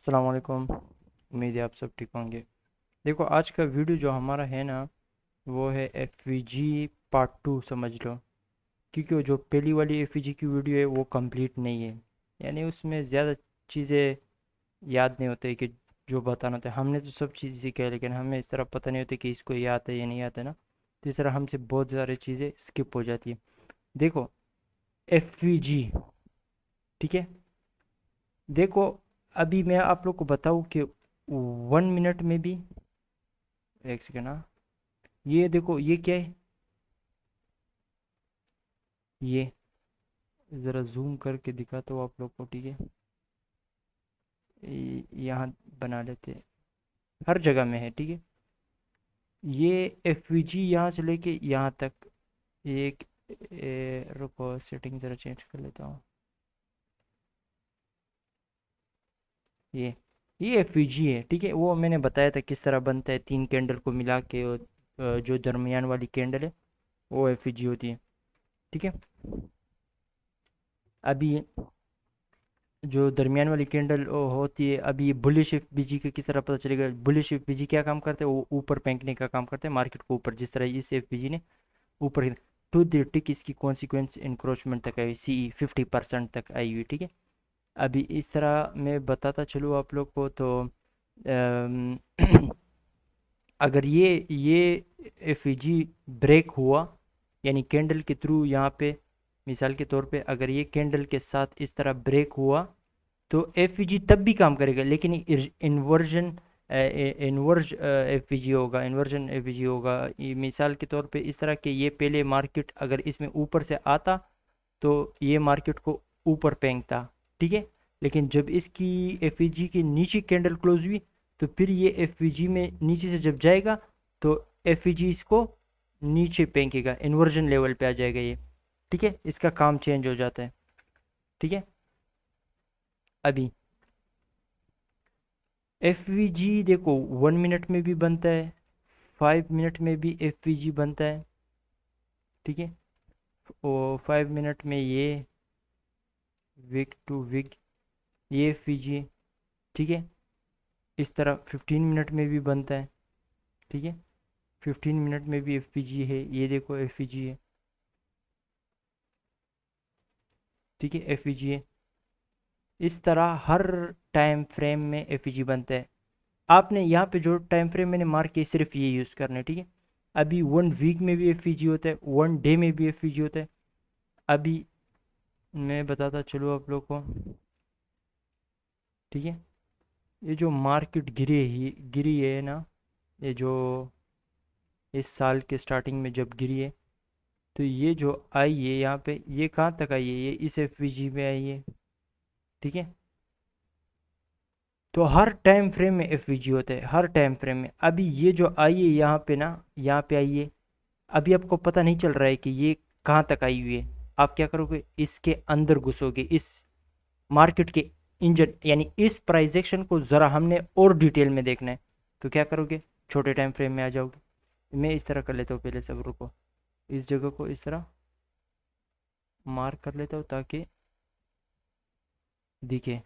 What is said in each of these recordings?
अस्सलाम वालेकुम। उम्मीद है आप सब ठीक होंगे। देखो, आज का वीडियो जो हमारा है ना, वो है एफवीजी पार्ट 2 समझ लो। क्योंकि वो जो पहली वाली एफवीजी की वीडियो है वो कंप्लीट नहीं है। यानी उसमें ज़्यादा चीज़ें याद नहीं होती कि जो बताना था। हमने तो सब चीज़ सीखा है, लेकिन हमें इस तरह पता नहीं होती कि इसको ये आता है या नहीं आता है ना। तो इस तरह हमसे बहुत सारी चीज़ें स्किप हो जाती है। देखो, एफवीजी, ठीक है। देखो, अभी मैं आप लोग को बताऊँ कि 1 मिनट में भी, एक सेकेंड, हाँ। ये देखो, ये क्या है? ये ज़रा जूम करके दिखाता हूँ आप लोग को, ठीक है। यहाँ बना लेते हैं। हर जगह में है, ठीक है। ये एफवीजी यहाँ से लेके यहाँ तक एक, रुको, सेटिंग ज़रा चेंज कर लेता हूँ। ये ये एफवीजी है, ठीक है। वो मैंने बताया था किस तरह बनता है, 3 कैंडल को मिला के। और जो दरमियान वाली कैंडल है वो एफवीजी होती है, ठीक है। अभी जो दरमियान वाली कैंडल होती है, अभी ये बुलिश एफबीजी का किस तरह पता चलेगा? बुलिश एफबीजी क्या काम करते हैं? वो ऊपर फेंकने का काम करते हैं, मार्केट को ऊपर, जिस तरह इस एफबीजी ने ऊपर। टू द टिक इसकी कॉन्सिक्वेंस इंक्रोचमेंट तक आई, सी 50% तक आई हुई, ठीक है। अभी इस तरह मैं बताता चलूँ आप लोग को, तो अम, अगर ये एफईजी ब्रेक हुआ, यानी कैंडल के थ्रू यहाँ पे, मिसाल के तौर पे अगर ये कैंडल के साथ इस तरह ब्रेक हुआ, तो एफईजी तब भी काम करेगा, लेकिन इन्वर्जन इन्वर्ज एफईजी होगा, इन्वर्जन एफईजी होगा। ये मिसाल के तौर पे इस तरह के, ये पहले मार्केट अगर इसमें ऊपर से आता तो ये मार्केट को ऊपर फेंकता, ठीक है। लेकिन जब इसकी एफईजी के नीचे कैंडल क्लोज हुई, तो फिर ये एफईजी में नीचे से जब जाएगा, तो एफईजी इसको नीचे फेंकेगा, इन्वर्जन लेवल पे आ जाएगा ये, ठीक है। इसका काम चेंज हो जाता है, ठीक है। अभी एफवीजी देखो, 1 मिनट में भी बनता है, 5 मिनट में भी एफवीजी बनता है, ठीक है। और 5 मिनट में ये विक टू विक, ये एफवीजी, ठीक है। इस तरह 15 मिनट में भी बनता है, ठीक है। 15 मिनट में भी एफवीजी है, ये देखो एफवीजी है, ठीक है, एफवीजी है। इस तरह हर टाइम फ्रेम में एफवीजी बनता है। आपने यहाँ पे जो टाइम फ्रेम मैंने मार्क किया, सिर्फ ये यूज़ करना है, ठीक है। अभी 1 वीक में भी एफवीजी होता है, 1 डे में भी एफवीजी होता है। अभी मैं बताता चलूँ आप लोग को, ठीक है। ये जो मार्केट गिरी है ना, ये जो इस साल के स्टार्टिंग में जब गिरी है, तो ये जो आई है यहाँ पे, ये कहाँ तक आई है? ये इस एफवीजी में आई है, ठीक है। तो हर टाइम फ्रेम में एफवीजी होता है, हर टाइम फ्रेम में। अभी ये जो आई है यहाँ पे ना, यहाँ पे आई है। अभी आपको पता नहीं चल रहा है कि ये कहाँ तक आई हुई है। आप क्या करोगे? इसके अंदर घुसोगे, इस मार्केट के इंजन, यानी इस प्राइस एक्शन को ज़रा हमने और डिटेल में देखना है। तो क्या करोगे? छोटे टाइम फ्रेम में आ जाओगे। मैं इस तरह कर लेता हूँ, पहले सब रुको, इस जगह को इस तरह मार्क कर लेता हूँ ताकि दिखे,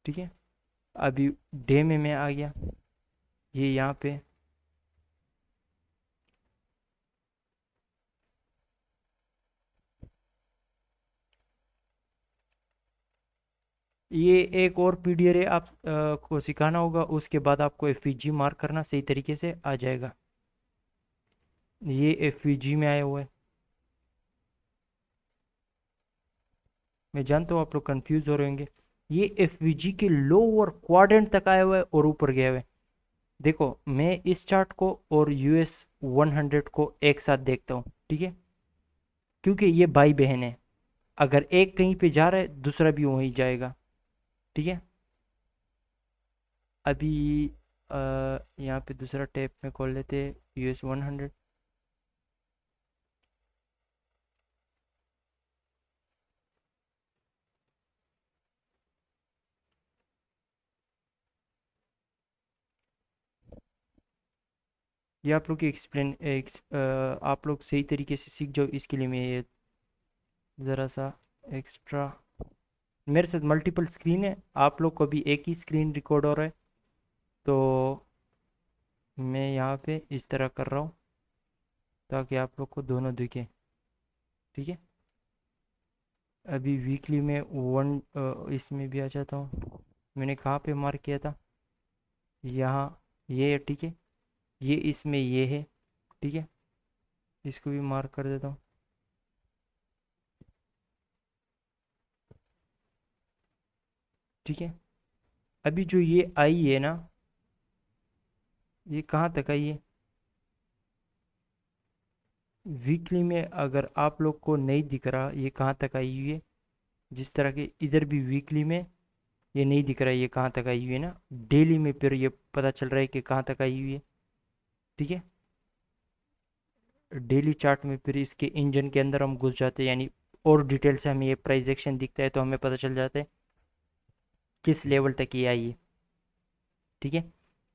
ठीक है। अभी डे में मैं आ गया, ये यहाँ पे, ये एक और पीडीआर है, आप को सिखाना होगा, उसके बाद आपको एफवीजी मार्क करना सही तरीके से आ जाएगा। ये एफवीजी में आया हुआ है। मैं जानता हूँ आप लोग कंफ्यूज हो रहे होंगे। ये एफवीजी के लोअर क्वाड्रेंट तक आया हुआ है और ऊपर गया हुआ है। देखो, मैं इस चार्ट को और यूएस 100 को एक साथ देखता हूँ, ठीक है। क्योंकि ये भाई बहन है, अगर एक कहीं पे जा रहा है दूसरा भी वहीं जाएगा, ठीक है। अभी यहाँ पे दूसरा टैब में खोल लेते हैं, यूएस 100। ये आप लोग की आप लोग सही तरीके से सीख जाओ, इसके लिए मैं ये ज़रा सा एक्स्ट्रा मेरे साथ मल्टीपल स्क्रीन है, आप लोग को भी एक ही स्क्रीन रिकॉर्ड हो रहा है, तो मैं यहाँ पे इस तरह कर रहा हूँ ताकि आप लोग को दोनों दिखे। ठीक है, अभी वीकली में इसमें भी आ जाता हूँ। मैंने कहाँ पे मार्क किया था, यहाँ, ये है, ठीक है, ये इसमें ये है, ठीक है, इसको भी मार्क कर देता हूँ। ठीक है, अभी जो ये आई है ना, ये कहाँ तक आई है वीकली में, अगर आप लोग को नहीं दिख रहा ये कहाँ तक आई हुई है, जिस तरह के इधर भी वीकली में ये नहीं दिख रहा है ये कहाँ तक आई हुई है ना, डेली में फिर ये पता चल रहा है कि कहाँ तक आई हुई है। ठीक है, डेली चार्ट में फिर इसके इंजन के अंदर हम घुस जाते हैं, यानी और डिटेल से हमें ये प्राइस एक्शन दिखता है तो हमें पता चल जाता है किस लेवल तक ये आई है। ठीक है,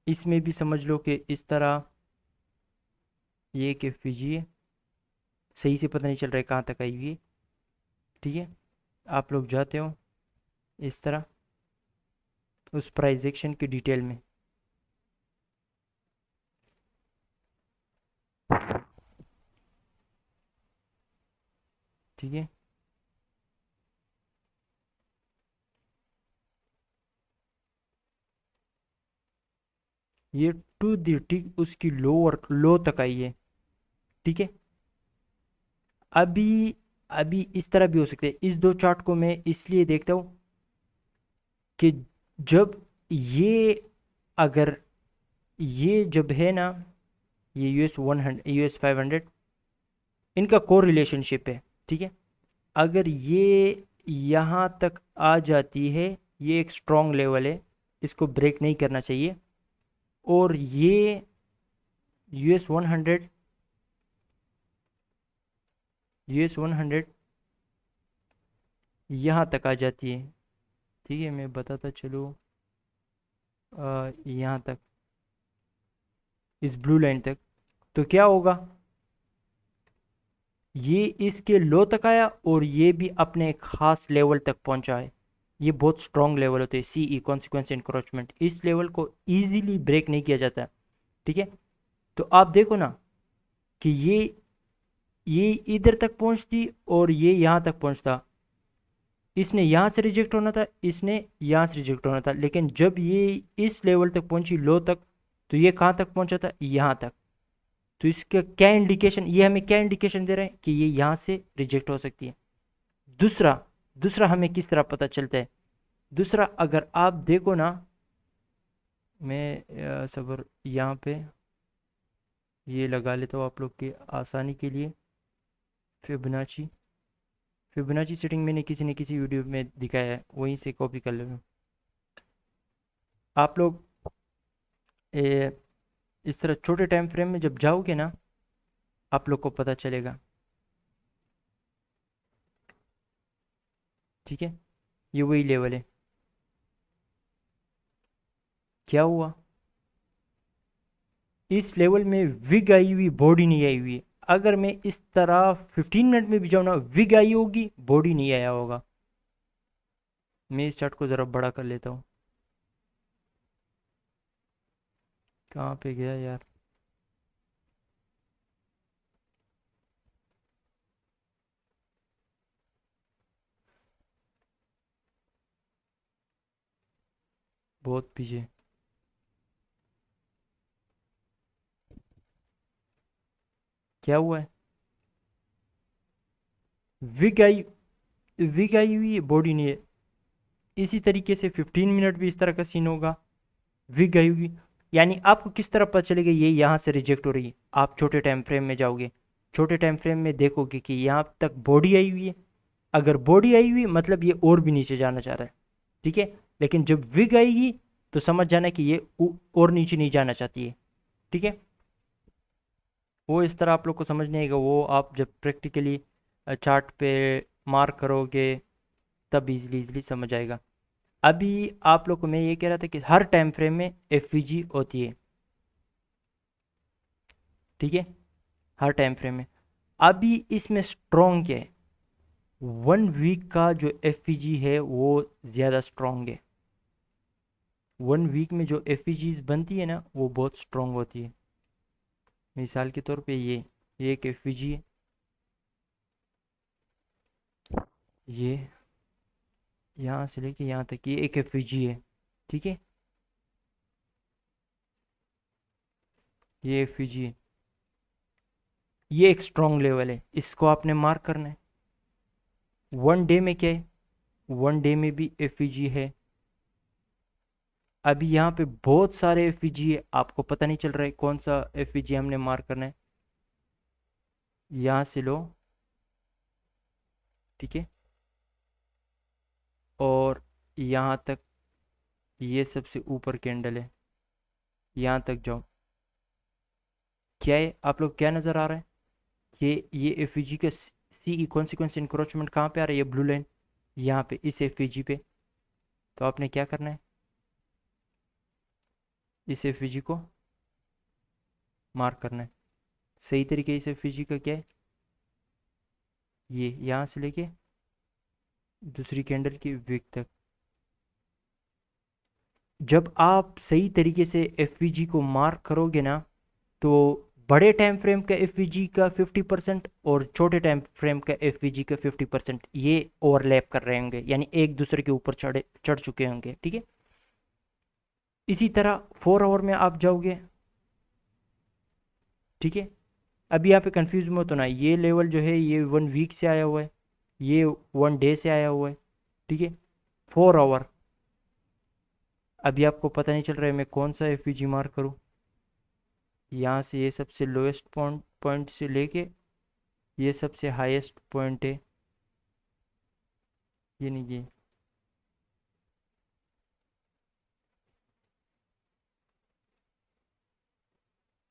इसमें भी समझ लो कि इस तरह ये कि फीजिए सही से पता नहीं चल रहा है कहाँ तक आई हुई है। ठीक है, आप लोग जाते हो इस तरह उस प्राइस एक्शन की डिटेल में। ठीक है, ये टू दी ठीक उसकी लोअर लो तक आई है। ठीक है, अभी अभी इस तरह भी हो सकते हैं, इस दो चार्ट को मैं इसलिए देखता हूँ कि जब ये अगर ये जब है ना, ये US 100 US 500 इनका को रिलेशनशिप है। ठीक है, अगर ये यहाँ तक आ जाती है, ये एक स्ट्रॉन्ग लेवल है, इसको ब्रेक नहीं करना चाहिए। और ये US 100 यहाँ तक आ जाती है। ठीक है, मैं बताता चलूँ, यहाँ तक, इस ब्लू लाइन तक, तो क्या होगा, ये इसके लो तक आया और ये भी अपने एक खास लेवल तक पहुंचा है। ये बहुत स्ट्रॉन्ग लेवल होते हैं, CE कॉन्सिक्वेंस इंक्रोचमेंट, इस लेवल को इजीली ब्रेक नहीं किया जाता। ठीक है, तो आप देखो ना कि ये इधर तक पहुंचती और ये यहाँ तक पहुंचता, इसने यहाँ से रिजेक्ट होना था, इसने यहाँ से रिजेक्ट होना था, लेकिन जब ये इस लेवल तक पहुंची लो तक, तो ये कहाँ तक पहुंचा था, यहाँ तक। तो इसका क्या इंडिकेशन, ये हमें क्या इंडिकेशन दे रहे हैं कि ये यहाँ से रिजेक्ट हो सकती है। दूसरा दूसरा हमें किस तरह पता चलता है, दूसरा अगर आप देखो ना, मैं सबर यहाँ पे ये लगा लेता हूँ आप लोग की आसानी के लिए। फिबोनाची फिबोनाची सेटिंग मैंने किसी न किसी वीडियो में दिखाया है, वहीं से कॉपी कर ले रहा हूँ। आप लोग ए, इस तरह छोटे टाइम फ्रेम में जब जाओगे ना, आप लोग को पता चलेगा। ठीक है, ये वही लेवल है। क्या हुआ, इस लेवल में विग आई हुई, बॉडी नहीं आई हुई है। अगर मैं इस तरह 15 मिनट में भी जाऊँ ना, विग आई होगी, बॉडी नहीं आया होगा। मैं इस चार्ट को ज़रा बड़ा कर लेता हूँ। कहाँ पे गया यार, बहुत पीछे। क्या हुआ है, विग आई विग आई हुई है, बॉडी नहीं है। इसी तरीके से 15 मिनट भी इस तरह का सीन होगा, विग आई हुई। यानी आपको किस तरह पता चलेगा ये यहाँ से रिजेक्ट हो रही है, आप छोटे टाइम फ्रेम में जाओगे, छोटे टाइम फ्रेम में देखोगे कि यहाँ तक बॉडी आई हुई है। अगर बॉडी आई हुई मतलब ये और भी नीचे जाना चाह रहा है। ठीक है, लेकिन जब विग आएगी तो समझ जाना कि ये और नीचे नहीं जाना चाहती है। ठीक है, वो इस तरह आप लोग को समझ नहीं आएगा, वो आप जब प्रैक्टिकली चार्ट पे मार्क करोगे तब इजीली समझ आएगा। अभी आप लोग को मैं ये कह रहा था कि हर टाइम फ्रेम में एफवीजी होती है। ठीक है, हर टाइम फ्रेम में। अभी इसमें स्ट्रॉन्ग क्या है, 1 वीक का जो एफ है वो ज़्यादा स्ट्रॉन्ग है। 1 वीक में जो एफ बनती है ना वो बहुत स्ट्रॉन्ग होती है। मिसाल के तौर पे ये एक एफ है, ये यहाँ से लेके यहाँ तक ये एक एफ है, ठीक है। ये एफ है, ये एक स्ट्रॉन्ग लेवल है, इसको आपने मार्क करना है। 1 डे में क्या है, 1 डे में भी एफ है। अभी यहाँ पे बहुत सारे एफ है, आपको पता नहीं चल रहा है कौन सा एफ हमने मार्क करना है। यहाँ से लो, ठीक है, और यहाँ तक ये सबसे ऊपर कैंडल है, यहाँ तक जाओ। क्या है, आप लोग क्या नज़र आ रहा है, ये एफ का सी कॉन्सिक्वेंस इंक्रोचमेंट कहाँ पे आ रहा है, ये ब्लू लाइन यहाँ पे इस एफ पे। तो आपने क्या करना है, इस एफ को मार्क करना है सही तरीके। इस एफ का क्या है, ये यहाँ से लेके दूसरी कैंडल की विक तक। जब आप सही तरीके से एफ को मार्क करोगे ना, तो बड़े टाइम फ्रेम का एफ का 50% और छोटे टाइम फ्रेम का एफ का 50% ये ओवरलैप कर रहे होंगे, यानी एक दूसरे के ऊपर चढ़ चुके होंगे, ठीक है। इसी तरह 4 आवर में आप जाओगे, ठीक है। अभी यहाँ पे कंफ्यूज मत होना, ये लेवल जो है ये 1 वीक से आया हुआ है, ये 1 डे से आया हुआ है, ठीक है। 4 आवर, अभी आपको पता नहीं चल रहा है मैं कौन सा एफ मार्क करूँ। यहाँ से ये सबसे लोएस्ट पॉइंट से लेके ये सबसे हाईएस्ट पॉइंट है, ये नहीं, ये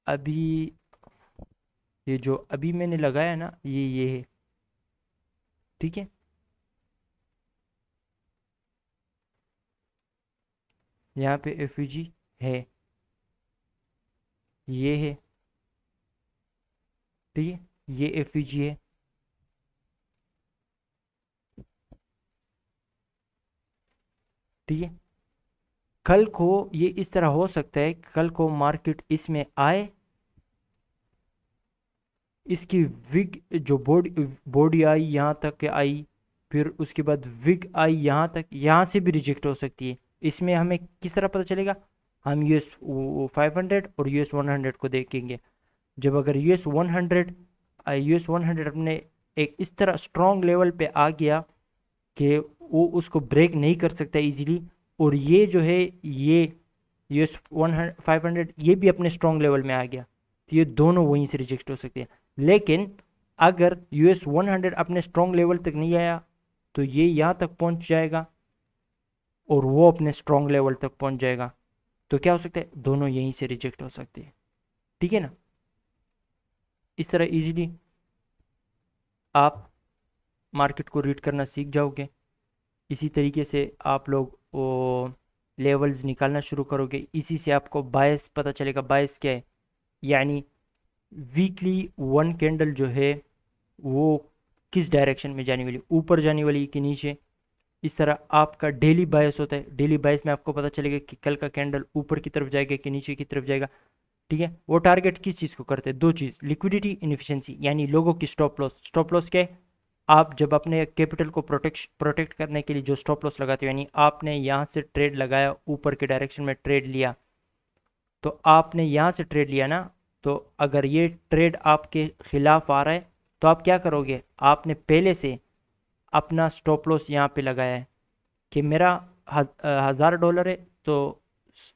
अभी ये जो अभी मैंने लगाया ना ये है, ठीक है। यहाँ पे एफ है, ये है, ठीक है, ये एफ है, ठीक है। कल को ये इस तरह हो सकता है, कल को मार्केट इसमें आए, इसकी विग जो बॉडी आई यहाँ तक के आई, फिर उसके बाद विग आई यहाँ तक, यहाँ से भी रिजेक्ट हो सकती है। इसमें हमें किस तरह पता चलेगा, हम यूएस 500 और यूएस 100 को देखेंगे। जब अगर यूएस 100 अपने एक इस तरह स्ट्रॉन्ग लेवल पे आ गया कि वो उसको ब्रेक नहीं कर सकता इजीली, और ये जो है ये यूएस 500 ये भी अपने स्ट्रॉन्ग लेवल में आ गया, तो ये दोनों वहीं से रिजेक्ट हो सकते हैं। लेकिन अगर यूएस 100 अपने स्ट्रॉन्ग लेवल तक नहीं आया, तो ये यहाँ तक पहुँच जाएगा और वो अपने स्ट्रॉन्ग लेवल तक पहुँच जाएगा। तो क्या हो सकता है, दोनों यहीं से रिजेक्ट हो सकते हैं, ठीक है ना। इस तरह इजीली आप मार्केट को रीड करना सीख जाओगे। इसी तरीके से आप लोग वो लेवल्स निकालना शुरू करोगे, इसी से आपको बायस पता चलेगा। बायस क्या है, यानी वीकली 1 कैंडल जो है वो किस डायरेक्शन में जाने वाली, ऊपर जाने वाली कि नीचे। इस तरह आपका डेली बायस होता है, डेली बायस में आपको पता चलेगा कि कल का कैंडल ऊपर की तरफ जाएगा कि नीचे की तरफ जाएगा, ठीक है। वो टारगेट किस चीज़ को करते हैं, 2 चीज़, लिक्विडिटी, इनएफिशिएंसी, यानी लोगों की स्टॉप लॉस। स्टॉप लॉस क्या है, आप जब अपने कैपिटल को प्रोटेक्ट करने के लिए जो स्टॉप लॉस लगाते हो, यानी आपने यहाँ से ट्रेड लगाया, ऊपर के डायरेक्शन में ट्रेड लिया, तो आपने यहाँ से ट्रेड लिया ना, तो अगर ये ट्रेड आपके खिलाफ आ रहा है तो आप क्या करोगे, आपने पहले से अपना स्टॉप लॉस यहाँ पे लगाया है कि मेरा $1000 है, तो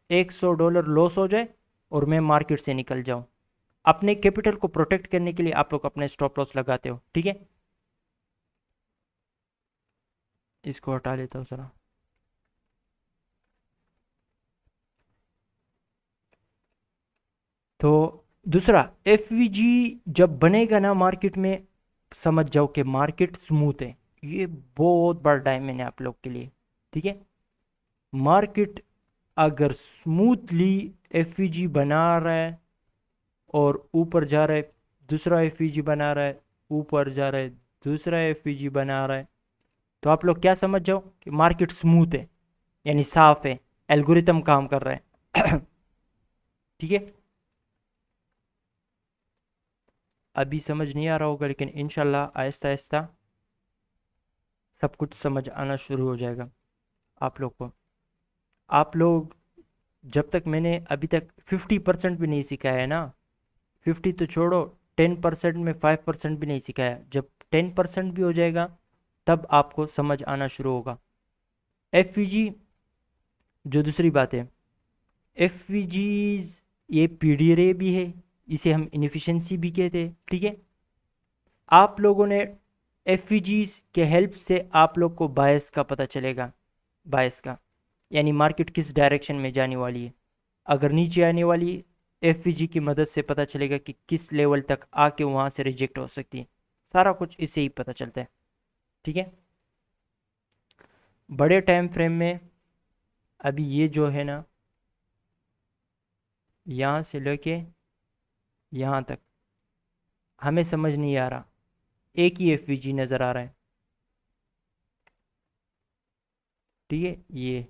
$100 लॉस हो जाए और मैं मार्केट से निकल जाऊं। अपने कैपिटल को प्रोटेक्ट करने के लिए आप लोग अपने स्टॉप लॉस लगाते हो, ठीक है। इसको हटा लेता हूँ जरा। तो दूसरा, एफवीजी जब बनेगा ना मार्केट में, समझ जाओ कि मार्केट स्मूथ है। ये बहुत बड़ा टाइम मैंने आप लोग के लिए, ठीक है। मार्केट अगर स्मूथली एफवीजी बना रहा है और ऊपर जा रहा है, दूसरा एफवीजी बना रहा है, ऊपर जा रहा है, दूसरा एफवीजी बना रहा है, तो आप लोग क्या समझ जाओ कि मार्केट स्मूथ है, यानी साफ है, एल्गोरिथम काम कर रहा है। ठीक है। अभी समझ नहीं आ रहा होगा, लेकिन इंशाल्लाह आहिस्ता आहिस्ता सब कुछ समझ आना शुरू हो जाएगा आप लोग को। आप लोग, जब तक मैंने अभी तक 50% भी नहीं सिखाया है ना, 50 तो छोड़ो, 10% में 5% भी नहीं सिखाया, जब 10% भी हो जाएगा तब आपको समझ आना शुरू होगा। एफवीजी, जो दूसरी बात है, एफवीजीज ये पीडी रे भी है, इसे हम इनएफिशिएंसी भी कहते हैं। ठीक है। आप लोगों ने एफवीजीज के हेल्प से आप लोग को बायस का पता चलेगा, बायस का, यानी मार्केट किस डायरेक्शन में जाने वाली है। अगर नीचे आने वाली, एफवीजी की मदद से पता चलेगा कि किस लेवल तक आके वहां से रिजेक्ट हो सकती है। सारा कुछ इससे ही पता चलता है। ठीक है। बड़े टाइम फ्रेम में अभी ये जो है ना, यहाँ से लेके यहाँ तक हमें समझ नहीं आ रहा, एक ही एफवीजी नज़र आ रहा है। ठीक है। ये,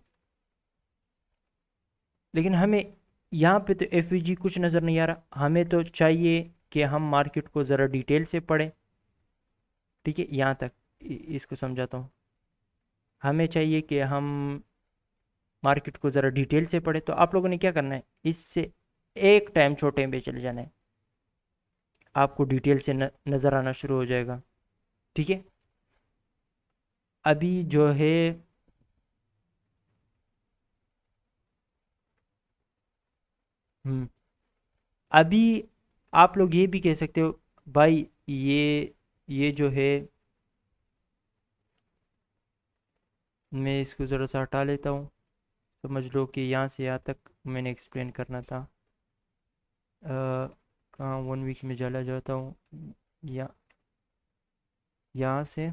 लेकिन हमें यहाँ पे तो एफवीजी कुछ नज़र नहीं आ रहा, हमें तो चाहिए कि हम मार्केट को ज़रा डिटेल से पढ़ें। ठीक है। यहाँ तक इसको समझाता हूँ। हमें चाहिए कि हम मार्केट को ज़रा डिटेल से पढ़े, तो आप लोगों ने क्या करना है, इससे एक टाइम छोटे पे चले जाना है, आपको डिटेल से नज़र आना शुरू हो जाएगा। ठीक है। अभी जो है, हम्म, अभी आप लोग ये भी कह सकते हो भाई, ये जो है, मैं इसको ज़रा सा हटा लेता हूँ। समझ लो कि यहाँ से यहाँ तक मैंने एक्सप्लेन करना था। कहाँ 1 वीक में चला जाता हूँ, या यहाँ से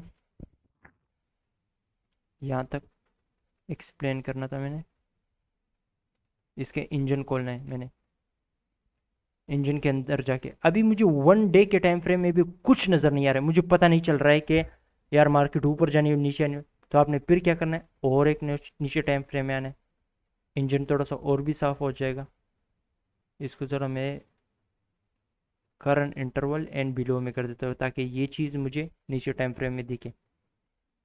यहाँ तक एक्सप्लेन करना था मैंने। इसके इंजन खोलना है मैंने, इंजन के अंदर जाके अभी मुझे 1 डे के टाइम फ्रेम में भी कुछ नज़र नहीं आ रहा है, मुझे पता नहीं चल रहा है कि यार मार्केट ऊपर जानी है नीचे आनी है। तो आपने फिर क्या करना है, और एक नीचे टाइम फ्रेम में आना है, इंजन थोड़ा सा और भी साफ हो जाएगा। इसको ज़रा मैं करंट इंटरवल एंड बिलो में कर देता हूँ, ताकि ये चीज़ मुझे नीचे टाइम फ्रेम में दिखे।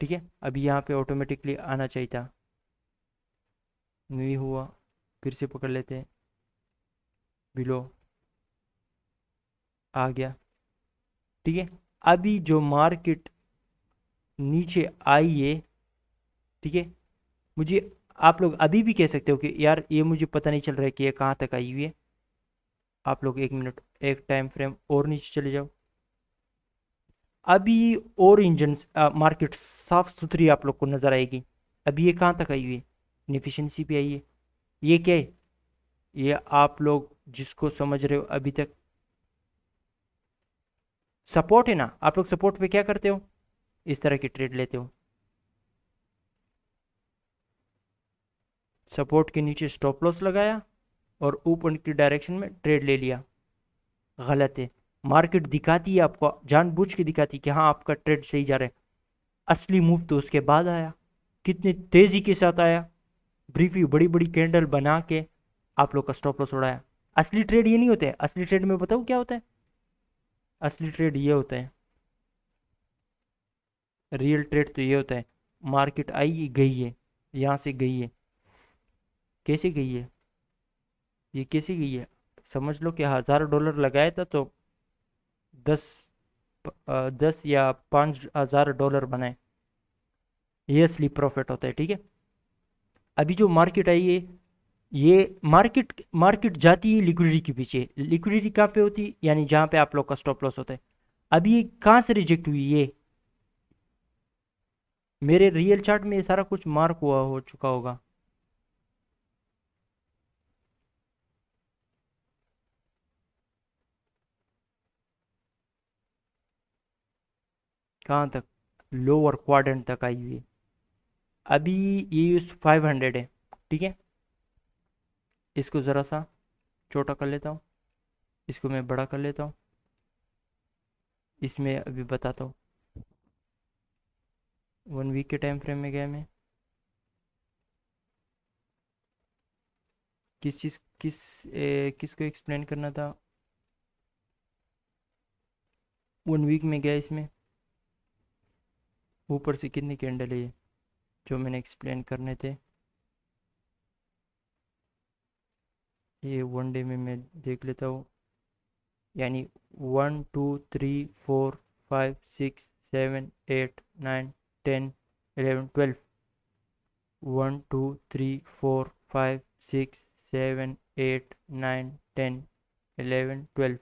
ठीक है। अभी यहाँ पे ऑटोमेटिकली आना चाहिए था, नहीं हुआ। फिर से पकड़ लेते हैं, बिलो आ गया। ठीक है। अभी जो मार्केट नीचे आई है, ठीक है, मुझे, आप लोग अभी भी कह सकते हो कि यार ये मुझे पता नहीं चल रहा है कि ये कहाँ तक आई हुई है। आप लोग 1 मिनट, एक टाइम फ्रेम और नीचे चले जाओ। अभी और इंजन, मार्केट साफ सुथरी आप लोग को नजर आएगी। अभी ये कहाँ तक आई हुई है, इनएफिशिएंसी पे आई है। ये क्या है, ये आप लोग जिसको समझ रहे हो अभी तक, सपोर्ट है ना। आप लोग सपोर्ट पे क्या करते हो, इस तरह की ट्रेड लेते हो, सपोर्ट के नीचे स्टॉप लॉस लगाया और ऊपर की डायरेक्शन में ट्रेड ले लिया। गलत है। मार्केट दिखाती है आपको, जानबूझ के दिखाती है कि हाँ आपका ट्रेड सही जा रहा है। असली मूव तो उसके बाद आया, कितनी तेजी के साथ आया, ब्रीफली बड़ी बड़ी कैंडल बना के आप लोग का स्टॉप लॉस उड़ाया। असली ट्रेड ये नहीं होता है, असली ट्रेड में बताऊँ क्या होता है, असली ट्रेड ये होता है, रियल ट्रेड तो ये होता है, मार्केट आई गई है, यहाँ से गई है, कैसे गई है, ये कैसे गई है, समझ लो कि $1000 लगाया था तो 10 या 5 हजार डॉलर बनाए, ये असली प्रॉफिट होता है। ठीक है। अभी जो मार्केट आई है, ये मार्केट मार्केट जाती है लिक्विडिटी के पीछे। लिक्विडिटी कहाँ पे होती है, यानी जहाँ पे आप लोग का स्टॉप लॉस होता है। अभी ये कहाँ से रिजेक्ट हुई, ये मेरे रियल चार्ट में ये सारा कुछ मार्क हुआ हो चुका होगा। कहाँ तक, लोअर क्वाड्रेंट तक आई हुई है। अभी ये यूज 500 है। ठीक है। इसको ज़रा सा छोटा कर लेता हूँ, इसको मैं बड़ा कर लेता हूँ, इसमें अभी बताता हूँ। 1 वीक के टाइम फ्रेम में गया मैं। किस चीज़ किसको एक्सप्लेन करना था। 1 वीक में गया इसमें, ऊपर से कितनी कैंडल है ये जो मैंने एक्सप्लेन करने थे। ये 1 डे में मैं देख लेता हूँ, यानी 1 2 3 4 5 6 7 8 9 10 11 12। 1 2 3 4 5 6 7 8 9 10 11 12।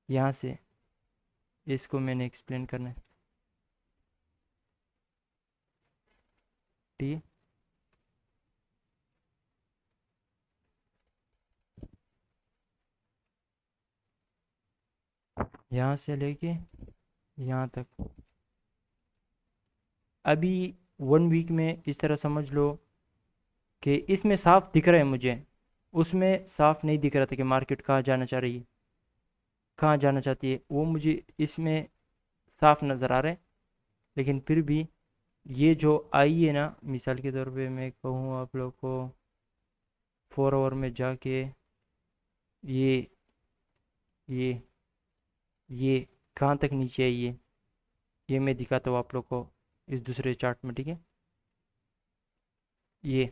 यहाँ से इसको मैंने एक्सप्लेन करना है, ठीक है। यहाँ से लेके यहाँ तक। अभी 1 वीक में इस तरह समझ लो कि इसमें साफ दिख रहा है मुझे, उसमें साफ नहीं दिख रहा था कि मार्केट कहाँ जाना चाह रही है, कहाँ जाना चाहती है, वो मुझे इसमें साफ नज़र आ रहा है। लेकिन फिर भी ये जो आई है ना, मिसाल के तौर पे मैं कहूँ आप लोग को, 4 आवर में जाके ये ये ये कहाँ तक नीचे है, ये मैं दिखाता हूँ आप लोग को इस दूसरे चार्ट में, ठीक है। ये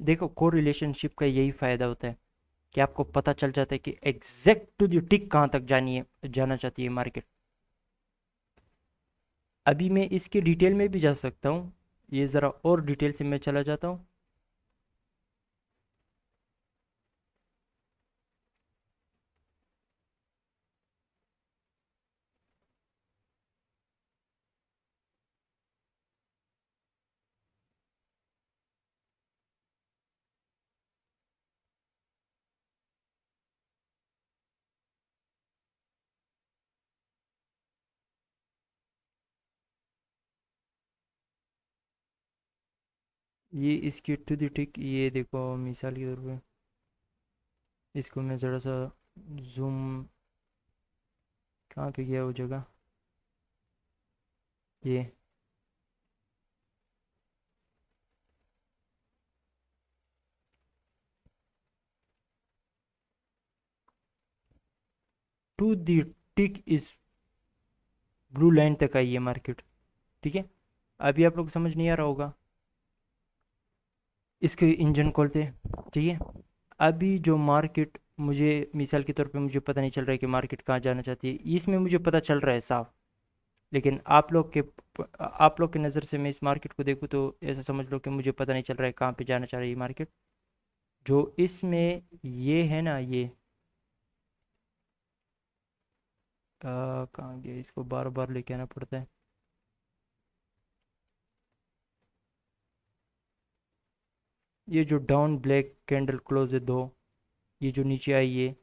देखो, को रिलेशनशिप का यही फ़ायदा होता है कि आपको पता चल जाता है कि एग्जैक्ट टू द टिक कहाँ तक जानी है, जाना चाहती है मार्केट। अभी मैं इसके डिटेल में भी जा सकता हूँ, ये ज़रा और डिटेल से मैं चला जाता हूँ। ये इसकी टू द टिक, ये देखो मिसाल के तौर पे इसको मैं ज़रा सा जूम, कहाँ पे गया वो जगह, ये टू द टिक इस ब्लू लाइन तक आई है मार्केट, ठीक है। अभी आप लोग समझ नहीं आ रहा होगा, इसके इंजन खोलते, ठीक है। अभी जो मार्केट, मुझे मिसाल के तौर पे मुझे पता नहीं चल रहा है कि मार्केट कहाँ जाना चाहती है, इसमें मुझे पता चल रहा है साफ। लेकिन आप लोग की नज़र से मैं इस मार्केट को देखूँ तो ऐसा समझ लो कि मुझे पता नहीं चल रहा है कहाँ पे जाना चाह रही है मार्केट। जो इसमें ये है ना, ये कहाँ गया, इसको बार बार लेके आना पड़ता है। ये जो डाउन ब्लैक कैंडल क्लोज है दो, ये जो नीचे आई है,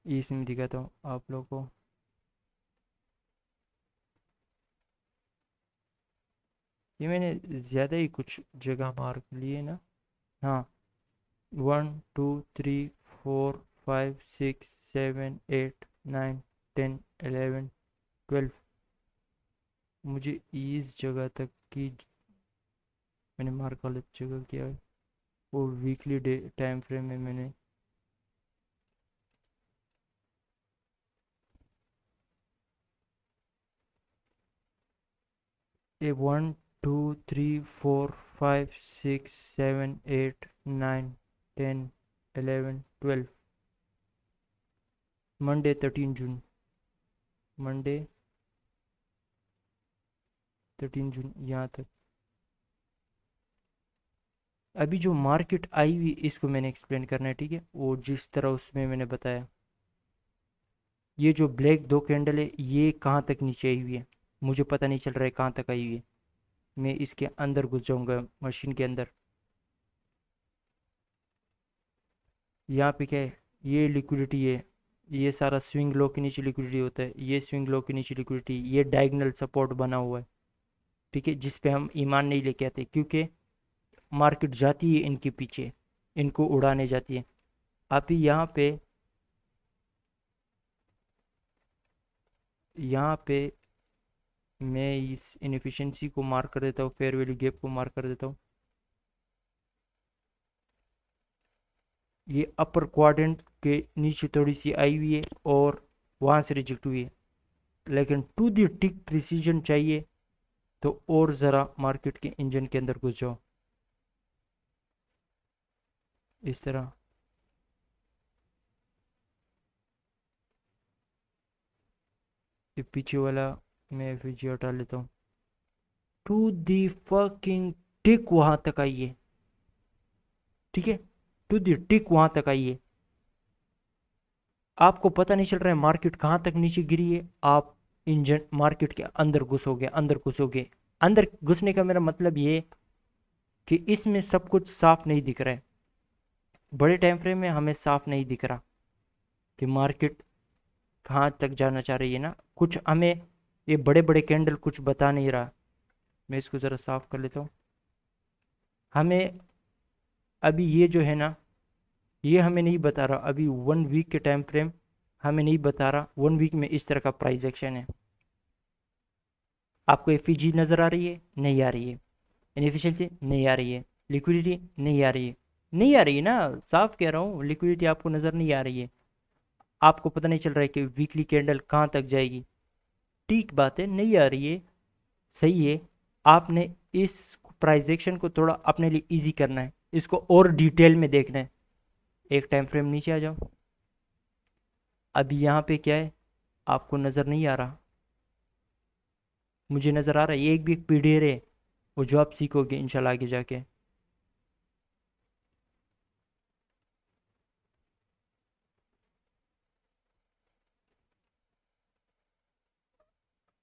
ये इसमें दिखाता हूँ आप लोग को। ये मैंने ज़्यादा ही कुछ जगह मार्क लिए ना। हाँ, 1 2 3 4 5 6 7 8 9 10 11 12। मुझे इस जगह तक की मैंने मार्क गलत जगह किया है, वो वीकली डे टाइम फ्रेम में मैंने। ये 1 2 3 4 5 6 7 8 9 10 11 12। मंडे 13 जून, मंडे 13 जून यहाँ तक। अभी जो मार्केट आई हुई इसको मैंने एक्सप्लेन करना है, ठीक है, वो जिस तरह उसमें मैंने बताया। ये जो ब्लैक दो कैंडल है, ये कहाँ तक नीचे आई हुई है मुझे पता नहीं चल रहा है कहाँ तक आई हुई है। मैं इसके अंदर घुस जाऊंगा, मशीन के अंदर। यहाँ पे क्या है, ये लिक्विडिटी है, ये सारा स्विंग लो के नीचे लिक्विडिटी होता है, ये स्विंग लो के नीचे लिक्विडिटी, ये डायगोनल सपोर्ट बना हुआ है, ठीक है, जिस पे हम ईमान नहीं लेके आते क्योंकि मार्केट जाती है इनके पीछे, इनको उड़ाने जाती है। अभी यहाँ पे यहाँ पे मैं इस इनएफिशिएंसी को मार्क कर देता हूँ, फेयर वैल्यू गैप को मार्क कर देता हूँ। ये अपर क्वाड्रेंट के नीचे थोड़ी सी आई हुई है और वहाँ से रिजेक्ट हुई है, लेकिन टू दी टिक प्रिसीजन चाहिए तो और ज़रा मार्केट के इंजन के अंदर घुस जाओ इस तरह। ये पीछे वाला मैं एफजी हटा लेता हूँ। टू दी फकिंग टिक वहां तक आइए, ठीक है, टू दी टिक वहां तक आइए। आपको पता नहीं चल रहा है मार्केट कहाँ तक नीचे गिरी है, आप इंजन मार्केट के अंदर घुसोगे, अंदर घुसोगे। अंदर घुसने का मेरा मतलब ये कि इसमें सब कुछ साफ नहीं दिख रहा है। बड़े टाइम फ्रेम में हमें साफ नहीं दिख रहा कि मार्केट कहाँ तक जाना चाह रही है ना, कुछ हमें ये बड़े बड़े कैंडल कुछ बता नहीं रहा। मैं इसको ज़रा साफ कर लेता हूँ। हमें अभी ये जो है ना, ये हमें नहीं बता रहा, अभी 1 वीक के टाइम फ्रेम हमें नहीं बता रहा 1 वीक में इस तरह का प्राइस एक्शन है। आपको एफईजी नज़र आ रही है? नहीं आ रही है। इनएफिशिएंसी नहीं आ रही है। लिक्विडिटी नहीं आ रही है। नहीं आ रही है ना, साफ कह रहा हूँ, लिक्विडिटी आपको नज़र नहीं आ रही है। आपको पता नहीं चल रहा है कि वीकली कैंडल कहाँ तक जाएगी। ठीक बात है, नहीं आ रही है, सही है। आपने इस प्राइस एक्शन को थोड़ा अपने लिए इजी करना है, इसको और डिटेल में देखना है। एक टाइम फ्रेम नीचे आ जाओ। अभी यहाँ पे क्या है आपको नज़र नहीं आ रहा, मुझे नज़र आ रहा है। ये एक भी एक पीडीआर है, वो जो आप सीखोगे इंशाल्लाह आगे जाके।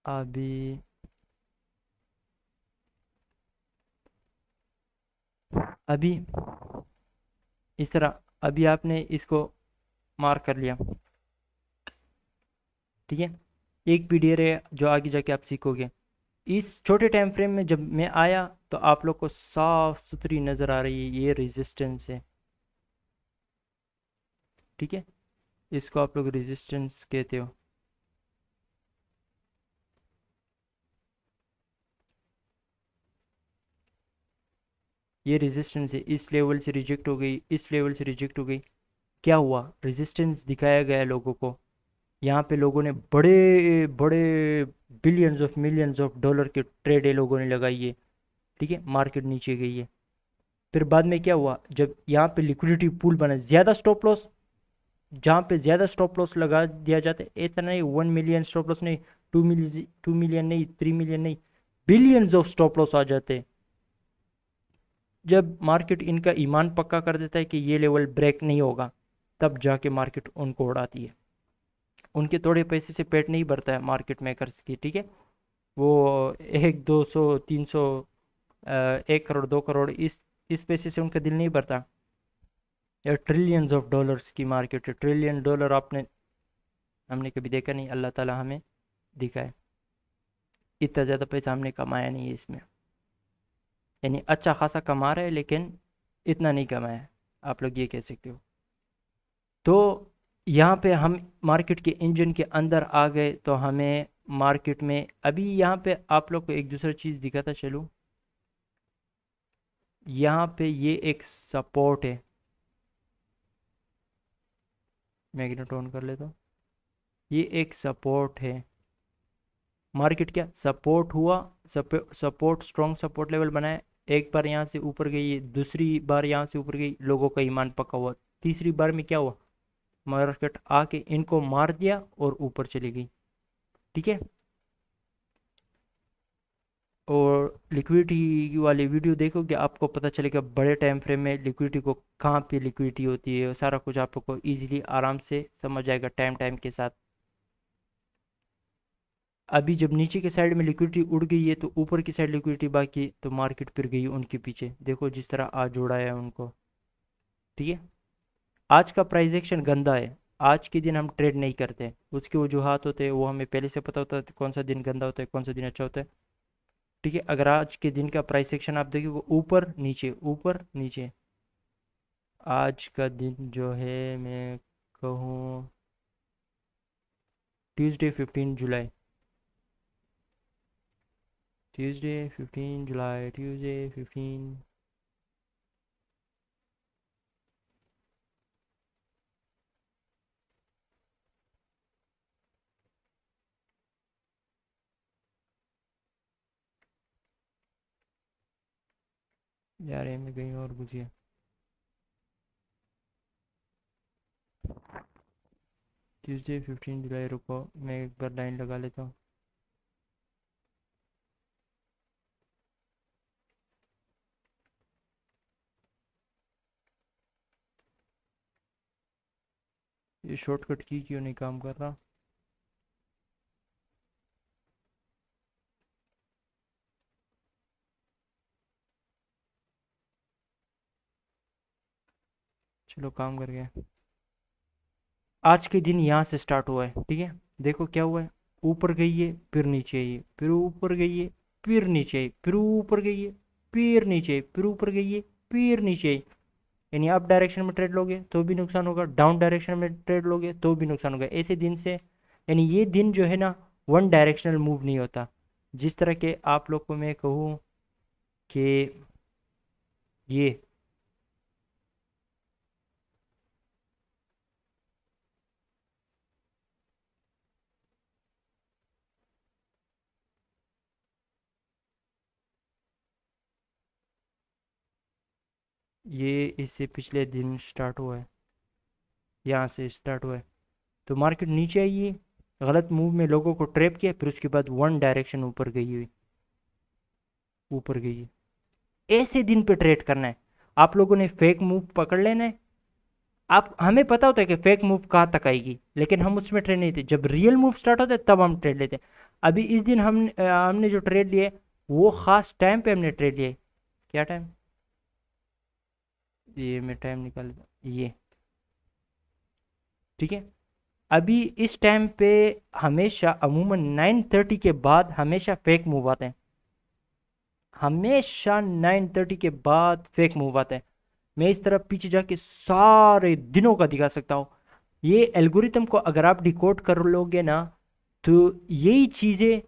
अभी अभी इस तरह अभी आपने इसको मार्क कर लिया, ठीक है। एक पीडीआर है जो आगे जाके आप सीखोगे। इस छोटे टाइम फ्रेम में जब मैं आया तो आप लोग को साफ सुथरी नज़र आ रही है, ये रेजिस्टेंस है, ठीक है। इसको आप लोग रेजिस्टेंस कहते हो। ये रेजिस्टेंस है, इस लेवल से रिजेक्ट हो गई, इस लेवल से रिजेक्ट हो गई। क्या हुआ, रेजिस्टेंस दिखाया गया है लोगों को। यहाँ पे लोगों ने बड़े बड़े billions of millions of dollar के ट्रेड लोगों ने लगाई है, ठीक है। मार्केट नीचे गई है। फिर बाद में क्या हुआ, जब यहाँ पे लिक्विडिटी पूल बना, ज़्यादा स्टॉप लॉस, जहाँ पे ज़्यादा स्टॉप लॉस लगा दिया जाता है, ऐसा नहीं 1 मिलियन स्टॉप लॉस नहीं, 2 मिलियन, 2 मिलियन नहीं, 3 मिलियन नहीं, बिलियंस ऑफ स्टॉप लॉस आ जाते हैं। जब मार्केट इनका ईमान पक्का कर देता है कि ये लेवल ब्रेक नहीं होगा, तब जाके मार्केट उनको उड़ाती है। उनके थोड़े पैसे से पेट नहीं भरता है मार्केट मेकर्स की, ठीक है। वो 100, 200, 300, 1 करोड़ 2 करोड़, इस पैसे से उनका दिल नहीं भरता। या ट्रिलियंस ऑफ डॉलर्स की मार्केट है, ट्रिलियन डॉलर आपने हमने कभी देखा नहीं, अल्लाह ताला हमें दिखाए। इतना ज़्यादा पैसा हमने कमाया नहीं है इसमें, यानी अच्छा खासा कमा रहे हैं लेकिन इतना नहीं कमाया है, आप लोग ये कह सकते हो। तो यहाँ पे हम मार्केट के इंजन के अंदर आ गए तो हमें मार्केट में अभी यहाँ पे आप लोग को एक दूसरा चीज़ दिखाता चलूँ। यहाँ पे ये एक सपोर्ट है, मैग्नेट ऑन कर लेता हूँ। ये एक सपोर्ट है, मार्केट क्या सपोर्ट हुआ, सपोर्ट स्ट्रॉन्ग सपोर्ट लेवल बनाया। एक बार यहाँ से ऊपर गई, दूसरी बार यहाँ से ऊपर गई, लोगों का ईमान पक्का हुआ। तीसरी बार में क्या हुआ, मार्केट आके इनको मार दिया और ऊपर चली गई, ठीक है। और लिक्विडिटी वाली वीडियो देखोगे आपको पता चलेगा बड़े टाइम फ्रेम में लिक्विडिटी को कहाँ पे लिक्विडिटी होती है, सारा कुछ आपको इजीली आराम से समझ आएगा टाइम टाइम के साथ। अभी जब नीचे के साइड में लिक्विडिटी उड़ गई है तो ऊपर की साइड लिक्विडिटी बाकी है, तो मार्केट फिर गई उनके पीछे, देखो जिस तरह आज जोड़ा है उनको, ठीक है। आज का प्राइस एक्शन गंदा है, आज के दिन हम ट्रेड नहीं करते, उसके वजूहत होते हैं, वो हमें पहले से पता होता है कौन सा दिन गंदा होता है कौन सा दिन अच्छा होता है, ठीक है। अगर आज के दिन का प्राइस एक्शन आप देखोगे ऊपर नीचे ऊपर नीचे, आज का दिन जो है मैं कहूँ ट्यूसडे 15 जुलाई, ट्यूसडे 15 जुलाई, ट्यूसडे 15। यार ये में कहीं और घुस गया। ट्यूसडे 15 जुलाई, रुको मैं एक बार लाइन लगा लेता हूँ। ये शॉर्टकट की क्यों नहीं काम कर रहा? चलो काम कर गया। आज के दिन यहाँ से स्टार्ट हुआ है, ठीक है। देखो क्या हुआ है, ऊपर गई है फिर नीचे आई है, फिर ऊपर गई है फिर नीचे आई, फिर ऊपर गई है फिर नीचे आई, फिर ऊपर गई है फिर नीचे आई। यानी अप डायरेक्शन में ट्रेड लोगे तो भी नुकसान होगा, डाउन डायरेक्शन में ट्रेड लोगे तो भी नुकसान होगा। ऐसे दिन से यानी ये दिन जो है ना, वन डायरेक्शनल मूव नहीं होता। जिस तरह के आप लोग को मैं कहूँ कि ये ये इससे पिछले दिन स्टार्ट हुआ है, यहाँ से स्टार्ट हुआ है। तो मार्केट नीचे आई है, गलत मूव में लोगों को ट्रैप किया, फिर उसके बाद वन डायरेक्शन ऊपर गई हुई, ऊपर गई है। ऐसे दिन पे ट्रेड करना है। आप लोगों ने फेक मूव पकड़ लेना है। आप हमें पता होता है कि फेक मूव कहाँ तक आएगी, लेकिन हम उसमें ट्रेड नहीं थे। जब रियल मूव स्टार्ट होता है तब हम ट्रेड लेते हैं। अभी इस दिन हमने जो ट्रेड लिए वो खास टाइम पे हमने ट्रेड लिए। क्या टाइम? ये मैं टाइम निकाल ये, ठीक है। अभी इस टाइम पे हमेशा अमूमन 9:30 के बाद हमेशा फेक मूव आते हैं। हमेशा 9:30 के बाद फेक मूव आते हैं। मैं इस तरफ पीछे जाके सारे दिनों का दिखा सकता हूँ। ये एल्गोरिथम को अगर आप डिकोड कर लोगे ना, तो यही चीजें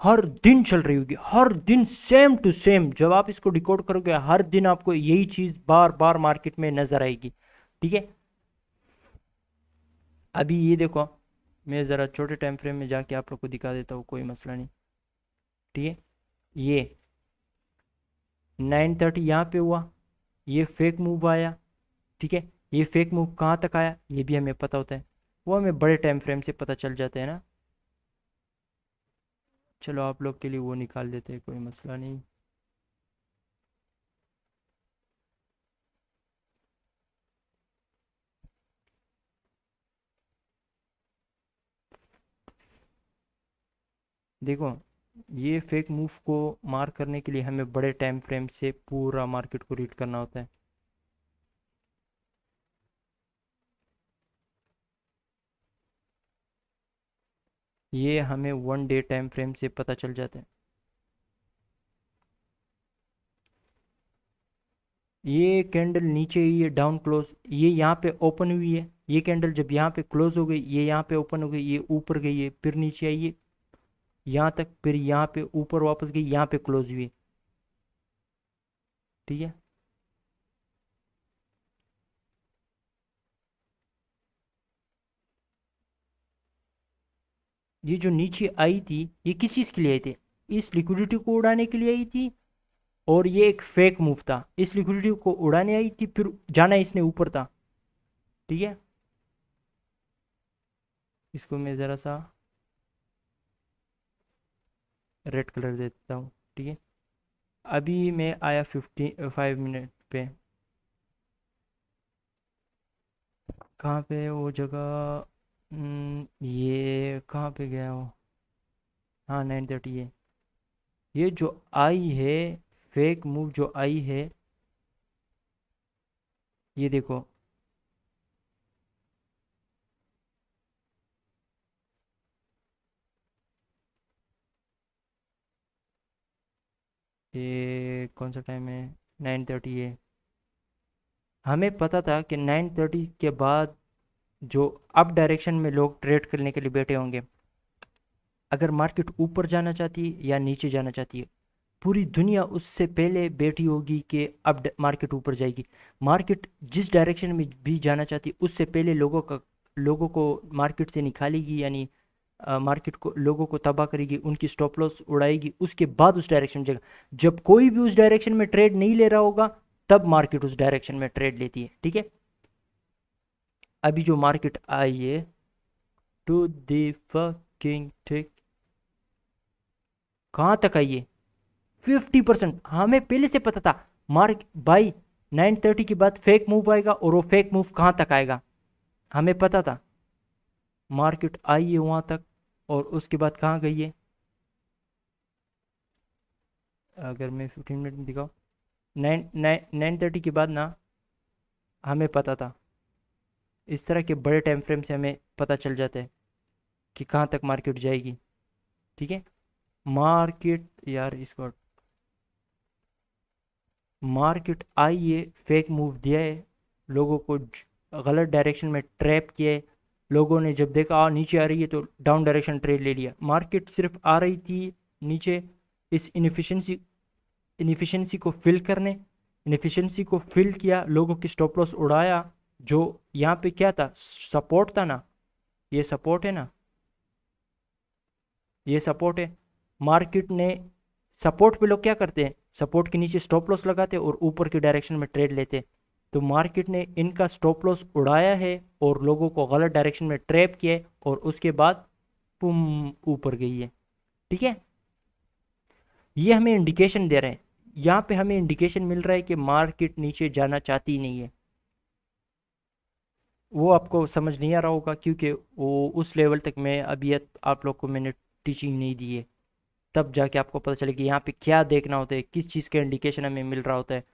हर दिन चल रही होगी, हर दिन सेम टू सेम। जब आप इसको डिकोड करोगे हर दिन आपको यही चीज बार बार मार्केट में नजर आएगी, ठीक है। अभी ये देखो, मैं ज़रा छोटे टाइम फ्रेम में जाके आप लोग को दिखा देता हूँ, कोई मसला नहीं, ठीक है। ये 9:30 यहाँ पे हुआ, ये फेक मूव आया, ठीक है। ये फेक मूव कहाँ तक आया ये भी हमें पता होता है, वो हमें बड़े टाइम फ्रेम से पता चल जाता है ना। चलो आप लोग के लिए वो निकाल देते हैं, कोई मसला नहीं। देखो, ये फेक मूव को मार करने के लिए हमें बड़े टाइम फ्रेम से पूरा मार्केट को रीड करना होता है। ये हमें वन डे टाइम फ्रेम से पता चल जाता है। ये कैंडल नीचे हुई है डाउन क्लोज, ये यहाँ पे ओपन हुई है। ये कैंडल जब यहाँ पे क्लोज हो गई, ये यहाँ पे ओपन हो गई, ये ऊपर गई है फिर नीचे आई है यहाँ तक, फिर यहाँ पे ऊपर वापस गई, यहाँ पे क्लोज हुई, ठीक है। ये जो नीचे आई थी ये किस चीज के लिए आई थी? इस लिक्विडिटी को उड़ाने के लिए आई थी। और ये एक फेक मूव था, इस लिक्विडिटी को उड़ाने आई थी, फिर जाना इसने ऊपर था, ठीक है। इसको मैं जरा सा रेड कलर दे देता हूँ, ठीक है। अभी मैं आया 5 मिनट पे। कहाँ पे है वो जगह? ये कहाँ पे गया हो? हाँ 9:30 है। ये जो आई है, फेक मूव जो आई है, ये देखो। ये कौन सा टाइम है? 9:30 है। हमें पता था कि 9:30 के बाद जो अप डायरेक्शन में लोग ट्रेड करने के लिए बैठे होंगे, अगर मार्केट ऊपर जाना चाहती है या नीचे जाना चाहती है, पूरी दुनिया उससे पहले बैठी होगी कि अब मार्केट ऊपर जाएगी। मार्केट जिस डायरेक्शन में भी जाना चाहती है उससे पहले लोगों को मार्केट से निकालेगी, यानी मार्केट को लोगों को तबाह करेगी, उनकी स्टॉप लॉस उड़ाएगी, उसके बाद उस डायरेक्शन में जाएगा। जब कोई भी उस डायरेक्शन में ट्रेड नहीं ले रहा होगा तब मार्केट उस डायरेक्शन में ट्रेड लेती है। ठीक है, अभी जो मार्केट आई है टू द फकिंग ठीक, कहाँ तक आई है? 50%। हमें पहले से पता था मार्क बाई 9:30 के बाद फेक मूव आएगा, और वो फेक मूव कहाँ तक आएगा हमें पता था। मार्केट आई है वहां तक, और उसके बाद कहाँ गई है? अगर मैं 15 मिनट में दिखाऊँ, 9:30 के बाद ना, हमें पता था। इस तरह के बड़े टाइम फ्रेम से हमें पता चल जाता है कि कहाँ तक मार्केट जाएगी। ठीक है, मार्केट यार इसको, मार्केट आई है, फेक मूव दिया है, लोगों को गलत डायरेक्शन में ट्रैप किया है। लोगों ने जब देखा नीचे आ रही है तो डाउन डायरेक्शन ट्रेड ले लिया। मार्केट सिर्फ आ रही थी नीचे इस इनफिशिएंसी को फिल करने, इनफिशिएंसी को फिल किया, लोगों की स्टॉप लॉस उड़ाया। जो यहाँ पे क्या था, सपोर्ट था ना, ये सपोर्ट है ना, ये सपोर्ट है। मार्केट ने सपोर्ट पे लोग क्या करते हैं, सपोर्ट के नीचे स्टॉप लॉस लगाते हैं और ऊपर की डायरेक्शन में ट्रेड लेते हैं। तो मार्केट ने इनका स्टॉप लॉस उड़ाया है और लोगों को गलत डायरेक्शन में ट्रैप किया है, और उसके बाद पुम ऊपर गई है। ठीक है, ये हमें इंडिकेशन दे रहे हैं, यहाँ पे हमें इंडिकेशन मिल रहा है कि मार्केट नीचे जाना चाहती नहीं है। वो आपको समझ नहीं आ रहा होगा क्योंकि वो उस लेवल तक मैं अभी आप लोग को मैंने टीचिंग नहीं दी है। तब जाके आपको पता चले कि यहाँ पे क्या देखना होता है, किस चीज़ का इंडिकेशन हमें मिल रहा होता है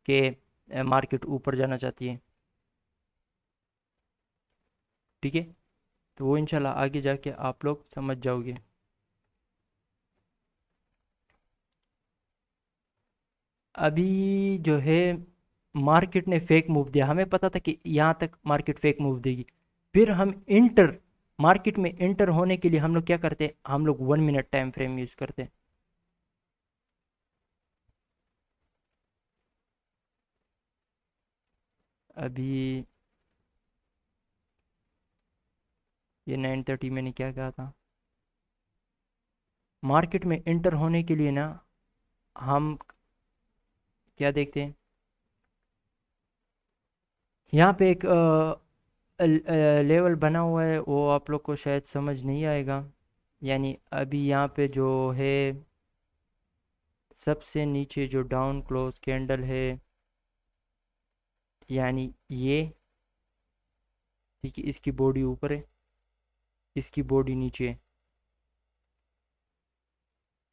कि मार्केट ऊपर जाना चाहती है। ठीक है, तो वो इंशाल्लाह आगे जाके आप लोग समझ जाओगे। अभी जो है मार्केट ने फेक मूव दिया, हमें पता था कि यहाँ तक मार्केट फेक मूव देगी। फिर हम इंटर मार्केट में इंटर होने के लिए हम लोग क्या करते हैं, हम लोग 1 मिनट टाइम फ्रेम यूज करते हैं। अभी ये 9:30 मैंने क्या कहा था, मार्केट में इंटर होने के लिए ना हम क्या देखते हैं, यहाँ पे एक लेवल बना हुआ है, वो आप लोग को शायद समझ नहीं आएगा। यानी अभी यहाँ पे जो है सबसे नीचे जो डाउन क्लोज कैंडल है, यानी ये, ठीक है, इसकी बॉडी ऊपर है, इसकी बॉडी नीचे है।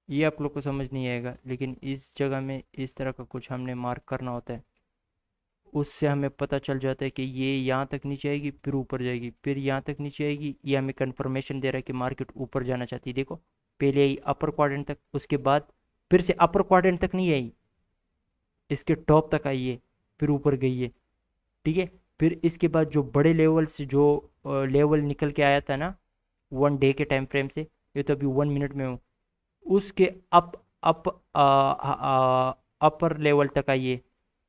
ये आप लोग को समझ नहीं आएगा, लेकिन इस जगह में इस तरह का कुछ हमने मार्क करना होता है। उससे हमें पता चल जाता है कि ये यहाँ तक नीचे आएगी, फिर ऊपर जाएगी, फिर यहाँ तक नीचे आएगी। ये हमें कंफर्मेशन दे रहा है कि मार्केट ऊपर जाना चाहती है। देखो, पहले आई अपर क्वाड्रेंट तक, उसके बाद फिर से अपर क्वाड्रेंट तक नहीं आई, इसके टॉप तक आई है, फिर ऊपर गई है। ठीक है, फिर इसके बाद जो बड़े लेवल से जो लेवल निकल के आया था ना 1 डे के टाइम फ्रेम से, ये तो अभी 1 मिनट में हूँ, उसके अप अप अपर लेवल तक आई है,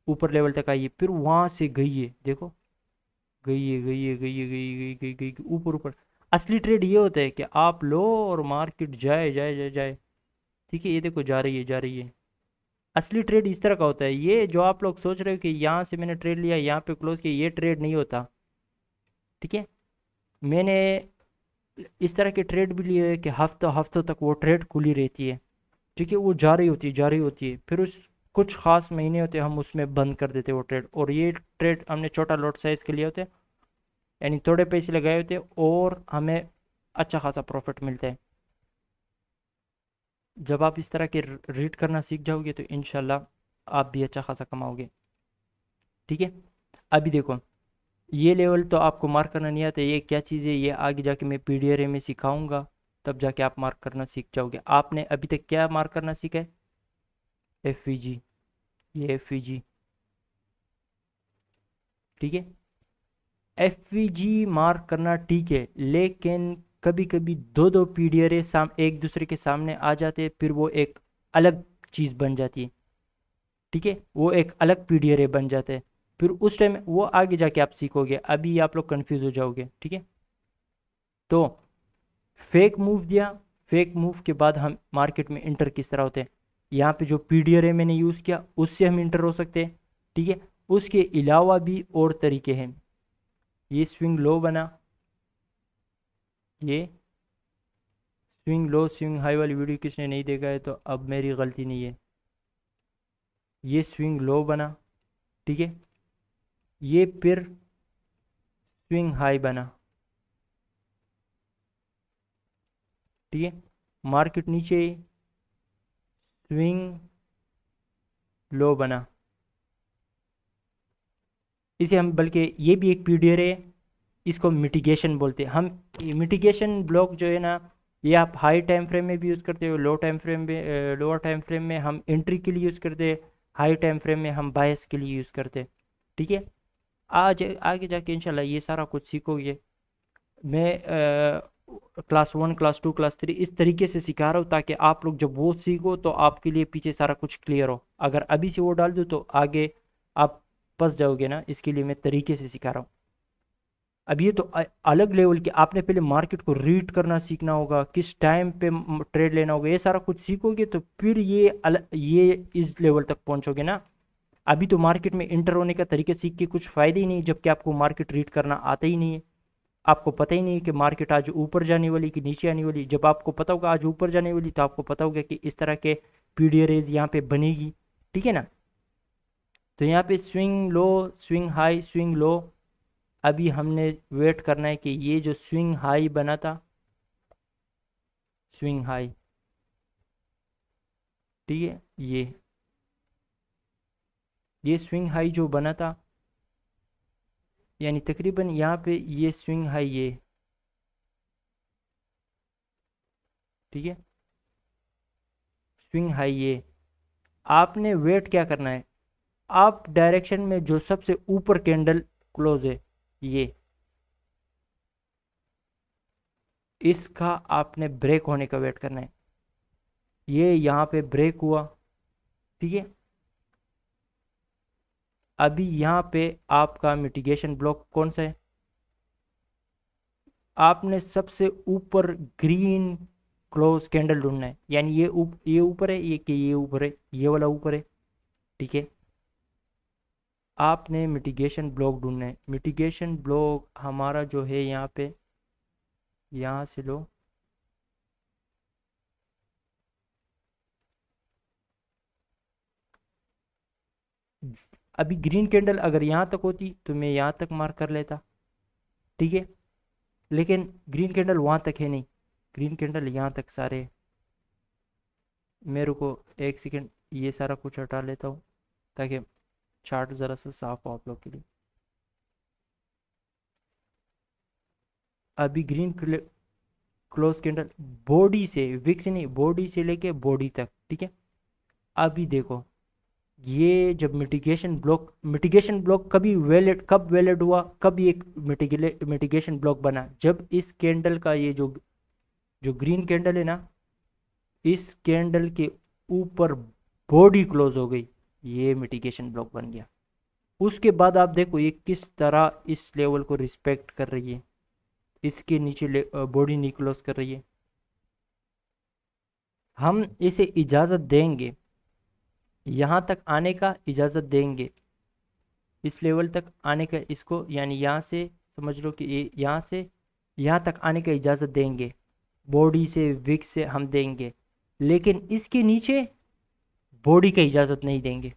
ऊपर लेवल तक आई है, फिर वहां से गई है। देखो, गई है, गई है, गई है, गई ऊपर ऊपर। असली ट्रेड ये होता है कि आप लो और मार्केट जाए जाए जाए जाए। ठीक है, ये देखो जा रही है, जा रही है। असली ट्रेड इस तरह का होता है। ये जो आप लोग सोच रहे हो कि यहाँ से मैंने ट्रेड लिया, यहाँ पे क्लोज किया, ये ट्रेड नहीं होता। ठीक है, मैंने इस तरह के ट्रेड भी लिए हैं कि हफ्तों हफ्तों तक वो ट्रेड खुली रहती है। ठीक है, वो जा रही होती है, जा रही होती है, फिर उस कुछ खास महीने होते हैं हम उसमें बंद कर देते हैं वो ट्रेड, और ये ट्रेड हमने छोटा लॉट साइज के लिए होते हैं, यानी थोड़े पैसे लगाए होते हैं और हमें अच्छा खासा प्रॉफिट मिलता है। जब आप इस तरह के रीड करना सीख जाओगे तो इंशाल्लाह आप भी अच्छा खासा कमाओगे। ठीक है, अभी देखो, ये लेवल तो आपको मार्क करना नहीं आता, ये क्या चीज़ है ये आगे जाके मैं पीडीआरए में सिखाऊंगा, तब जाके आप मार्क करना सीख जाओगे। आपने अभी तक क्या मार्क करना सीखा है? एफवीजी, ये एफवीजी। ठीक है, एफवीजी मार्क करना ठीक है, लेकिन कभी कभी दो दो पीडीआर एक दूसरे के सामने आ जाते हैं, फिर वो एक अलग चीज़ बन जाती है। ठीक है, वो एक अलग पीडीआर बन जाते हैं। फिर उस टाइम वो आगे जाके आप सीखोगे, अभी आप लोग कंफ्यूज हो जाओगे। ठीक है, तो फेक मूव दिया, फेक मूव के बाद हम मार्केट में इंटर किस तरह होते हैं, यहाँ पे जो पीडीआर मैंने यूज़ किया उससे हम इंटर हो सकते हैं। ठीक है, उसके अलावा भी और तरीके हैं। ये स्विंग लो बना, ये स्विंग लो स्विंग हाई वाली वीडियो किसने नहीं देखा है तो अब मेरी गलती नहीं है। ये स्विंग लो बना, ठीक है, ये फिर स्विंग हाई बना। ठीक है, मार्केट नीचे, स्विंग लो बना। इसे हम, बल्कि ये भी एक पीडीआर है, इसको मिटिगेशन बोलते हैं हम। मिटिगेशन ब्लॉक जो है ना, ये आप हाई टाइम फ्रेम में भी यूज़ करते हो, लो टाइम फ्रेम में, लोअर टाइम फ्रेम में हम एंट्री के लिए यूज़ करते हैं, हाई टाइम फ्रेम में हम बायस के लिए यूज़ करते हैं। ठीक है, आज आगे जाके इंशाल्लाह ये सारा कुछ सीखोगे। मैं क्लास 1 क्लास 2 क्लास 3 इस तरीके से सिखा रहा हूँ ताकि आप लोग जब वो सीखो तो आपके लिए पीछे सारा कुछ क्लियर हो। अगर अभी से वो डाल दूँ तो आगे आप फंस जाओगे ना, इसके लिए मैं तरीके से सिखा रहा हूँ। अब ये तो अलग लेवल के, आपने पहले मार्केट को रीड करना सीखना होगा, किस टाइम पे ट्रेड लेना होगा, ये सारा कुछ सीखोगे तो फिर ये इस लेवल तक पहुंचोगे ना। अभी तो मार्केट में इंटर होने का तरीका सीख के कुछ फायदा ही नहीं, जबकि आपको मार्केट रीड करना आता ही नहीं है। आपको पता ही नहीं है कि मार्केट आज ऊपर जाने वाली कि नीचे आने वाली। जब आपको पता होगा आज ऊपर जाने वाली तो आपको पता होगा कि इस तरह के पीडीआरएज यहाँ पे बनेगी। ठीक है ना, तो यहाँ पे swing low swing high swing low, अभी हमने वेट करना है कि ये जो स्विंग हाई बना था, स्विंग हाई, ठीक है, ये स्विंग हाई जो बना था, यानी तकरीबन यहाँ पे ये स्विंग हाई ये, ठीक है, स्विंग हाई ये, आपने वेट क्या करना है, आप डायरेक्शन में जो सबसे ऊपर कैंडल क्लोज है ये, इसका आपने ब्रेक होने का वेट करना है। ये यहाँ पे ब्रेक हुआ, ठीक है, अभी यहाँ पे आपका मिटिगेशन ब्लॉक कौन सा है, आपने सबसे ऊपर ग्रीन क्लोज कैंडल ढूंढना है, यानी ये ऊपर है, ये कि ये ऊपर है, ये वाला ऊपर है। ठीक है, आपने मिटिगेशन ब्लॉक ढूंढना है। मिटिगेशन ब्लॉक हमारा जो है यहाँ पे, यहाँ से लो, अभी ग्रीन कैंडल अगर यहाँ तक होती तो मैं यहाँ तक मार्क कर लेता। ठीक है, लेकिन ग्रीन कैंडल वहाँ तक है नहीं, ग्रीन कैंडल यहाँ तक सारे हैं। मेरे को एक सेकेंड ये सारा कुछ हटा लेता हूँ ताकि चार्ट ज़रा सा साफ हो आप लोग के लिए। अभी ग्रीन क्लोज कैंडल बॉडी से, विक से नहीं, बॉडी से लेके बॉडी तक। ठीक है, अभी देखो ये जब मिटिगेशन ब्लॉक कब वैलिड हुआ, कब ये मिटिगेशन ब्लॉक बना, जब इस कैंडल का ये जो जो ग्रीन कैंडल है ना, इस कैंडल के ऊपर बॉडी क्लोज हो गई, ये मिटिगेशन ब्लॉक बन गया। उसके बाद आप देखो ये किस तरह इस लेवल को रिस्पेक्ट कर रही है, इसके नीचे बॉडी नहीं क्लोज कर रही है। हम इसे इजाज़त देंगे, यहाँ तक आने का इजाज़त देंगे, इस लेवल तक आने का, इसको यानी यहाँ से समझ लो कि ये यहाँ से यहाँ तक आने का इजाज़त देंगे, बॉडी से विक से हम देंगे, लेकिन इसके नीचे बॉडी का इजाज़त नहीं देंगे।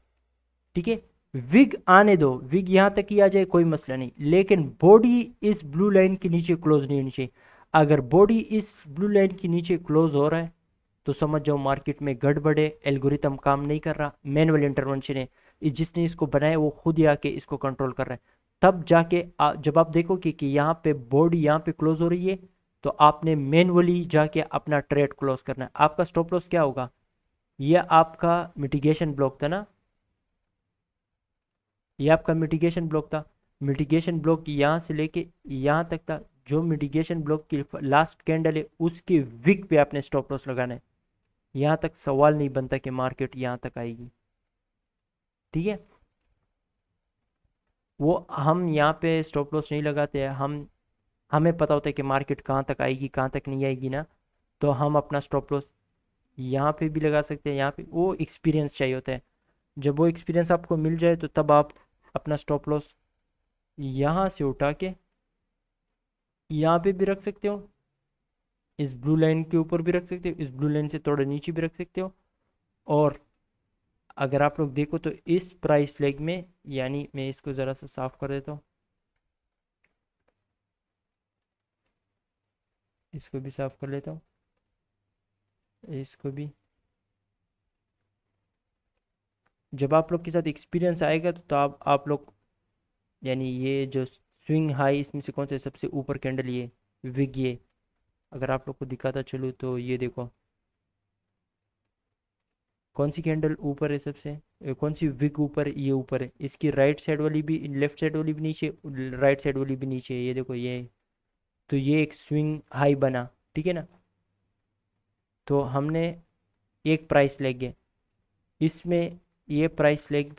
ठीक है, विग आने दो, विग यहाँ तक ही आ जाए कोई मसला नहीं, लेकिन बॉडी इस ब्लू लाइन के नीचे क्लोज नहीं होनी चाहिए। अगर बॉडी इस ब्लू लाइन के नीचे क्लोज हो रहा है तो समझ जाओ मार्केट में गड़बड़ है, एल्गोरिथम काम नहीं कर रहा, मैनुअल इंटरवेंशन है, जिसने इसको बनाया वो खुद ही आके इसको कंट्रोल कर रहा है। तब जाके जब आप देखोगे कि यहाँ पे बॉडी यहाँ पे क्लोज हो रही है तो आपने मैनुअली जाके अपना ट्रेड क्लोज करना है। आपका स्टॉप लॉस क्या होगा, ये आपका मिटिगेशन ब्लॉक था ना, ये आपका मिटिगेशन ब्लॉक था। मिटिगेशन ब्लॉक यहाँ से लेके यहाँ तक था, जो मिटिगेशन ब्लॉक की लास्ट कैंडल है उसके विक पे आपने स्टॉप लॉस लगाना है। यहाँ तक सवाल नहीं बनता कि मार्केट यहाँ तक आएगी, ठीक है। वो हम यहाँ पे स्टॉप लॉस नहीं लगाते हैं, हमें पता होता है कि मार्केट कहाँ तक आएगी कहाँ तक नहीं आएगी ना, तो हम अपना स्टॉप लॉस यहाँ पे भी लगा सकते हैं, यहाँ पे वो एक्सपीरियंस चाहिए होता है। जब वो एक्सपीरियंस आपको मिल जाए तो तब आप अपना स्टॉप लॉस यहाँ से उठा के यहाँ पे भी रख सकते हो, इस ब्लू लाइन के ऊपर भी रख सकते हो, इस ब्लू लाइन से थोड़ा नीचे भी रख सकते हो। और अगर आप लोग देखो तो इस प्राइस लेग में, यानी मैं इसको ज़रा सा साफ कर देता हूँ, इसको भी साफ कर लेता हूँ, इसको भी। जब आप लोग के साथ एक्सपीरियंस आएगा तो आप लोग, यानी ये जो स्विंग हाई इसमें से कौन सा सबसे ऊपर कैंडल, ये विग, ये अगर आप लोग को दिखाता चलूँ तो ये देखो कौन सी कैंडल ऊपर है सबसे, कौन सी विग ऊपर है, ये ऊपर है। इसकी राइट साइड वाली भी, लेफ्ट साइड वाली भी नीचे, राइट साइड वाली भी नीचे है, ये देखो ये। तो ये एक स्विंग हाई बना, ठीक है ना। तो हमने एक प्राइस लेग है इसमें, ये प्राइस लेग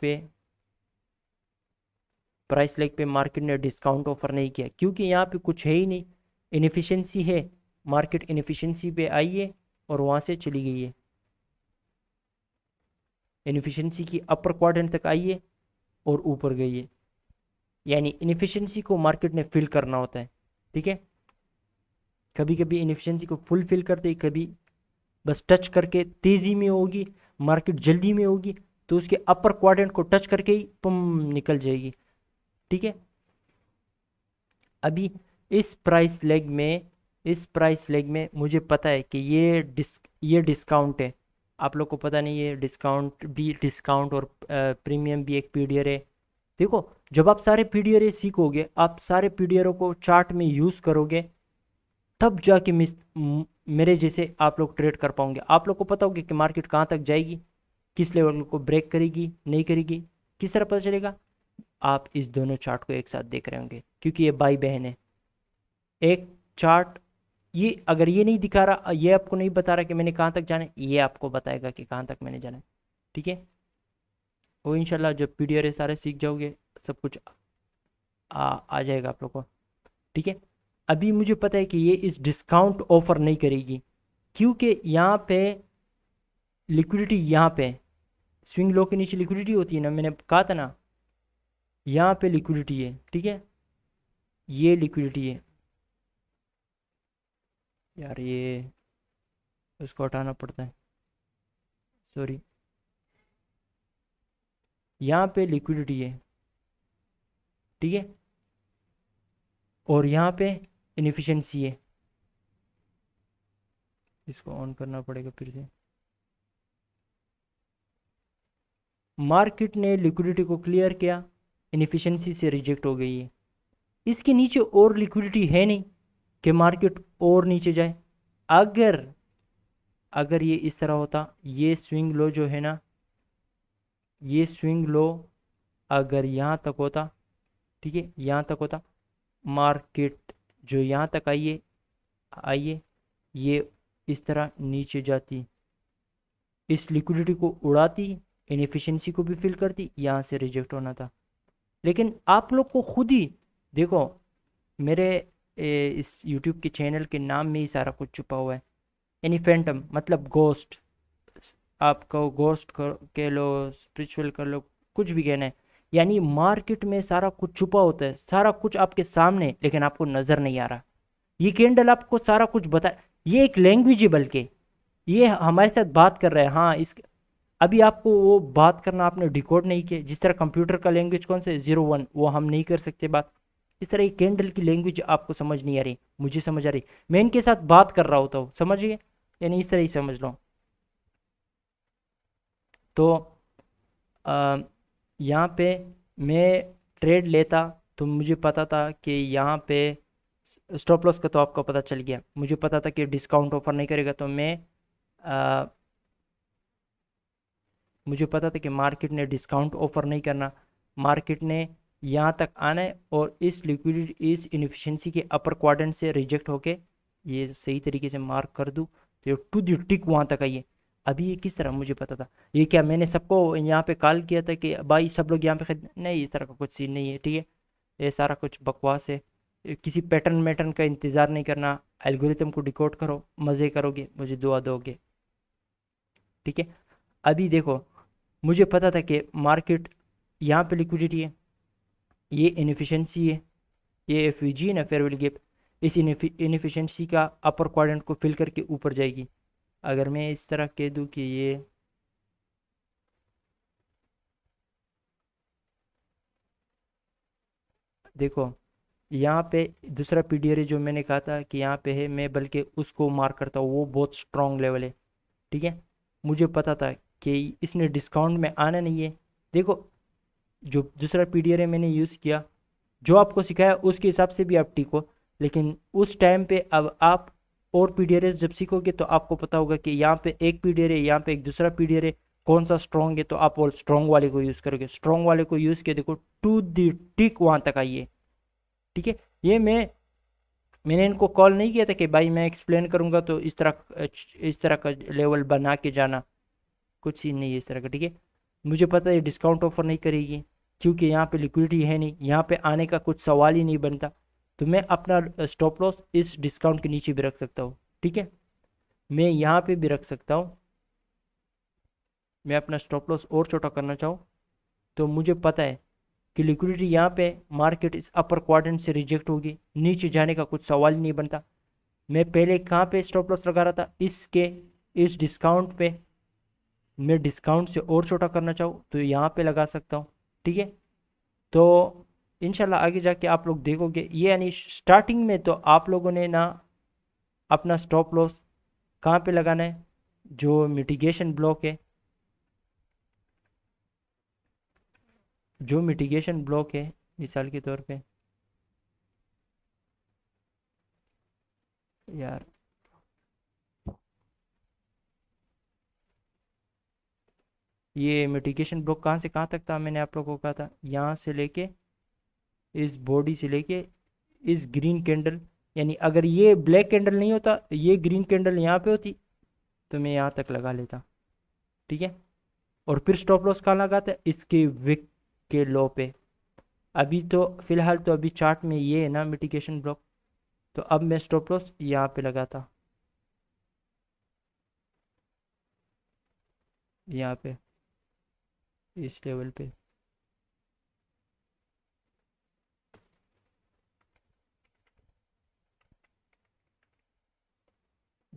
पे मार्केट ने डिस्काउंट ऑफर नहीं किया क्योंकि यहाँ पे कुछ है ही नहीं, इनएफिशिएंसी है। मार्केट इनएफिशिएंसी पे आई है और वहाँ से चली गई है, इनएफिशिएंसी की अपर क्वाड्रेंट तक आई है और ऊपर गई है। यानी इनएफिशिएंसी को मार्केट ने फिल करना होता है, ठीक है। कभी कभी इनएफिशिएंसी को फुल फिल करते ही, कभी बस टच करके तेजी में होगी, मार्केट जल्दी में होगी तो उसके अपर क्वाड्रेंट को टच करके ही पुम निकल जाएगी, ठीक है। अभी इस प्राइस लेग में मुझे पता है कि ये डिस्काउंट है। आप लोग को पता नहीं है, डिस्काउंट और प्रीमियम भी एक पीडीआर है। देखो, जब आप सारे पीडीआर सीखोगे, आप सारे पीडीआर को चार्ट में यूज करोगे, तब जाके मेरे जैसे आप लोग ट्रेड कर पाओगे। आप लोग को पता होगा कि मार्केट कहाँ तक जाएगी, किस लेवल को ब्रेक करेगी नहीं करेगी, किस तरह पता चलेगा। आप इस दोनों चार्ट को एक साथ देख रहे होंगे क्योंकि ये भाई बहन है। एक चार्ट, ये अगर ये नहीं दिखा रहा, ये आपको नहीं बता रहा कि मैंने कहाँ तक जाना है, ये आपको बताएगा कि कहाँ तक मैंने जाना है, ठीक है। वो इंशाल्लाह जब पीडीआर सारे सीख जाओगे सब कुछ आ जाएगा आप लोग को, ठीक है। अभी मुझे पता है कि ये इस डिस्काउंट ऑफर नहीं करेगी क्योंकि यहाँ पे लिक्विडिटी, यहाँ पे स्विंग लो के नीचे लिक्विडिटी होती है ना, मैंने कहा था ना, यहाँ पे लिक्विडिटी है, ठीक है। ये लिक्विडिटी है यार, ये उसको हटाना पड़ता है, सॉरी। यहाँ पे लिक्विडिटी है, ठीक है, और यहाँ पे इनएफिशिएंसी है। इसको ऑन करना पड़ेगा फिर से। मार्केट ने लिक्विडिटी को क्लियर किया, इनएफिशिएंसी से रिजेक्ट हो गई है। इसके नीचे और लिक्विडिटी है नहीं कि मार्केट और नीचे जाए। अगर अगर ये इस तरह होता, ये स्विंग लो जो है ना, ये स्विंग लो अगर यहाँ तक होता, ठीक है, यहाँ तक होता, मार्केट जो यहाँ तक आइए, ये इस तरह नीचे जाती, इस लिक्विडिटी को उड़ाती, इनएफिशिएंसी को भी फिल करती, यहाँ से रिजेक्ट होना था। लेकिन आप लोग को खुद ही देखो, मेरे इस यूट्यूब के चैनल के नाम में ही सारा कुछ छुपा हुआ है। यानी फैंटम मतलब गोस्ट, आपको गोस्ट कह लो, स्पिरिचुअल कर लो, कुछ भी कहना है। यानी मार्केट में सारा कुछ छुपा होता है, सारा कुछ आपके सामने, लेकिन आपको नजर नहीं आ रहा। ये कैंडल आपको सारा कुछ बता, ये एक लैंग्वेज है, बल्कि ये हमारे साथ बात कर रहा है। हाँ, इस अभी आपको वो बात करना आपने डिकोड नहीं किया, जिस तरह कंप्यूटर का लैंग्वेज कौन सा है, 0 1, वो हम नहीं कर सकते बात। इस तरह एक कैंडल की लैंग्वेज आपको समझ नहीं आ रही, मुझे समझ आ रही, मैं इनके साथ बात कर रहा होता हूँ, समझिए। यानी इस तरह ही समझ लो। तो आ, यहाँ पे मैं ट्रेड लेता तो मुझे पता था कि यहाँ पे स्टॉप लॉस का तो आपको पता चल गया, मुझे पता था कि डिस्काउंट ऑफर नहीं करेगा, तो आ, मुझे पता था कि मार्केट ने डिस्काउंट ऑफर नहीं करना। मार्केट ने यहाँ तक आना है और इस लिक्विडिटी इस इनएफिशिएंसी के अपर क्वाड्रेंट से रिजेक्ट होके ये सही तरीके से मार्क कर दूँ तो ये टू द टिक वहाँ तक आई है। अभी ये किस तरह मुझे पता था, ये क्या मैंने सबको यहाँ पे कॉल किया था कि भाई सब लोग यहाँ पे खरीद, नहीं इस तरह का कुछ सीन नहीं है, ठीक है। ये सारा कुछ बकवास है। ये किसी पैटर्न मैटर्न का इंतज़ार नहीं करना, एल्गोरिथम को डिकोड करो, मज़े करोगे, मुझे दुआ दोगे, ठीक है। अभी देखो, मुझे पता था कि मार्केट यहाँ पे लिक्विडिटी है, ये इनएफिशिएंसी है, ये एफवीजी है ना, फेयर वैल्यू गैप, इस इनएफिशिएंसी का अपर क्वाड्रेंट को फिल करके ऊपर जाएगी। अगर मैं इस तरह कह दूं कि ये देखो, यहाँ पे दूसरा पीडीआर जो मैंने कहा था कि यहाँ पे है, मैं बल्कि उसको मार्क करता हूँ, वो बहुत स्ट्रॉन्ग लेवल है, ठीक है। मुझे पता था कि इसने डिस्काउंट में आना नहीं है। देखो, जो दूसरा पीडीआर है मैंने यूज़ किया, जो आपको सिखाया उसके हिसाब से भी आप टीको, लेकिन उस टाइम पे अब आप और पीडीआर जब सीखोगे तो आपको पता होगा कि यहाँ पे एक पीडीआर है, यहाँ पे एक दूसरा पीडीआर है, कौन सा स्ट्रॉन्ग है, तो आप और स्ट्रॉन्ग वाले को यूज़ करोगे। स्ट्रॉन्ग वाले को यूज़ किया, देखो टू दी टिक वहाँ तक आइए, ठीक है। ये मैंने इनको कॉल नहीं किया था कि भाई मैं एक्सप्लेन करूंगा तो इस तरह का लेवल बना के जाना, कुछ सीन नहीं है इस तरह का, ठीक है। मुझे पता है डिस्काउंट ऑफर नहीं करेगी, क्योंकि यहाँ पे लिक्विडिटी है नहीं, यहाँ पे आने का कुछ सवाल ही नहीं बनता, तो मैं अपना स्टॉप लॉस इस डिस्काउंट के नीचे भी रख सकता हूँ, ठीक है। मैं यहाँ पे भी रख सकता हूँ, मैं अपना स्टॉप लॉस और छोटा करना चाहूँ तो मुझे पता है कि लिक्विडिटी यहाँ पे मार्केट इस अपर क्वाड्रेंट से रिजेक्ट होगी, नीचे जाने का कुछ सवाल ही नहीं बनता। मैं पहले कहाँ पे स्टॉप लॉस लगा रहा था, इस डिस्काउंट पे। मैं डिस्काउंट से और छोटा करना चाहूँ तो यहाँ पे लगा सकता हूँ, ठीक है। तो इंशाल्लाह आगे जाके आप लोग देखोगे, ये यानी स्टार्टिंग में तो आप लोगों ने ना अपना स्टॉप लॉस कहाँ पे लगाना है, जो मिटिगेशन ब्लॉक है, जो मिटिगेशन ब्लॉक है, मिसाल के तौर पे यार, ये मिटिगेशन ब्लॉक कहाँ से कहाँ तक था, मैंने आप लोगों को कहा था यहाँ से लेके इस बॉडी से लेके इस ग्रीन कैंडल, यानी अगर ये ब्लैक कैंडल नहीं होता, ये ग्रीन कैंडल यहाँ पे होती तो मैं यहाँ तक लगा लेता, ठीक है। और फिर स्टॉप लॉस कहाँ लगाता है, इसके विक के लो पे। अभी तो फिलहाल तो अभी चार्ट में ये है ना मिटिगेशन ब्लॉक, तो अब मैं स्टॉप लॉस यहाँ पे लगाता, यहाँ पे इस लेवल पे।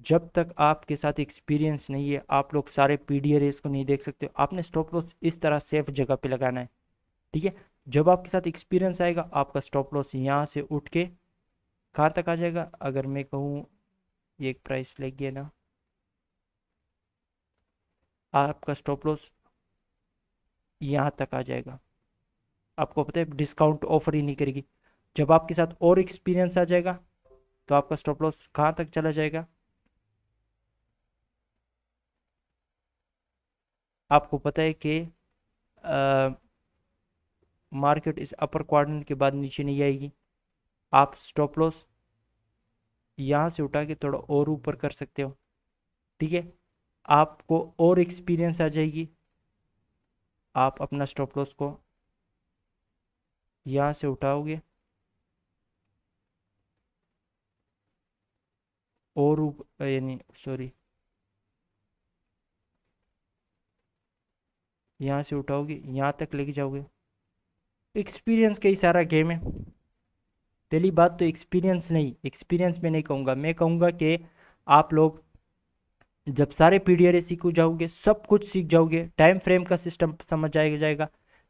जब तक आपके साथ एक्सपीरियंस नहीं है, आप लोग सारे पीडीआर को नहीं देख सकते हो। आपने स्टॉप लॉस इस तरह सेफ जगह पे लगाना है, ठीक है। जब आपके साथ एक्सपीरियंस आएगा, आपका स्टॉप लॉस यहाँ से उठ के कहाँ तक आ जाएगा, अगर मैं कहूँ ये एक प्राइस लग गया ना, आपका स्टॉप लॉस यहाँ तक आ जाएगा। आपको पता है डिस्काउंट ऑफर ही नहीं करेगी। जब आपके साथ और एक्सपीरियंस आ जाएगा तो आपका स्टॉप लॉस कहाँ तक चला जाएगा, आपको पता है कि मार्केट इस अपर क्वाड्रेंट के बाद नीचे नहीं आएगी। आप स्टॉप लॉस यहाँ से उठा के थोड़ा और ऊपर कर सकते हो, ठीक है। आपको और एक्सपीरियंस आ जाएगी, आप अपना स्टॉप लॉस को यहाँ से उठाओगे और यानी सॉरी, यहाँ से उठाओगे यहाँ तक लेके जाओगे। एक्सपीरियंस का ही सारा गेम है। पहली बात तो एक्सपीरियंस नहीं, एक्सपीरियंस में नहीं कहूँगा, मैं कहूँगा कि आप लोग जब सारे पीडीआर सीख जाओगे, सब कुछ सीख जाओगे, टाइम फ्रेम का सिस्टम समझ जाएगा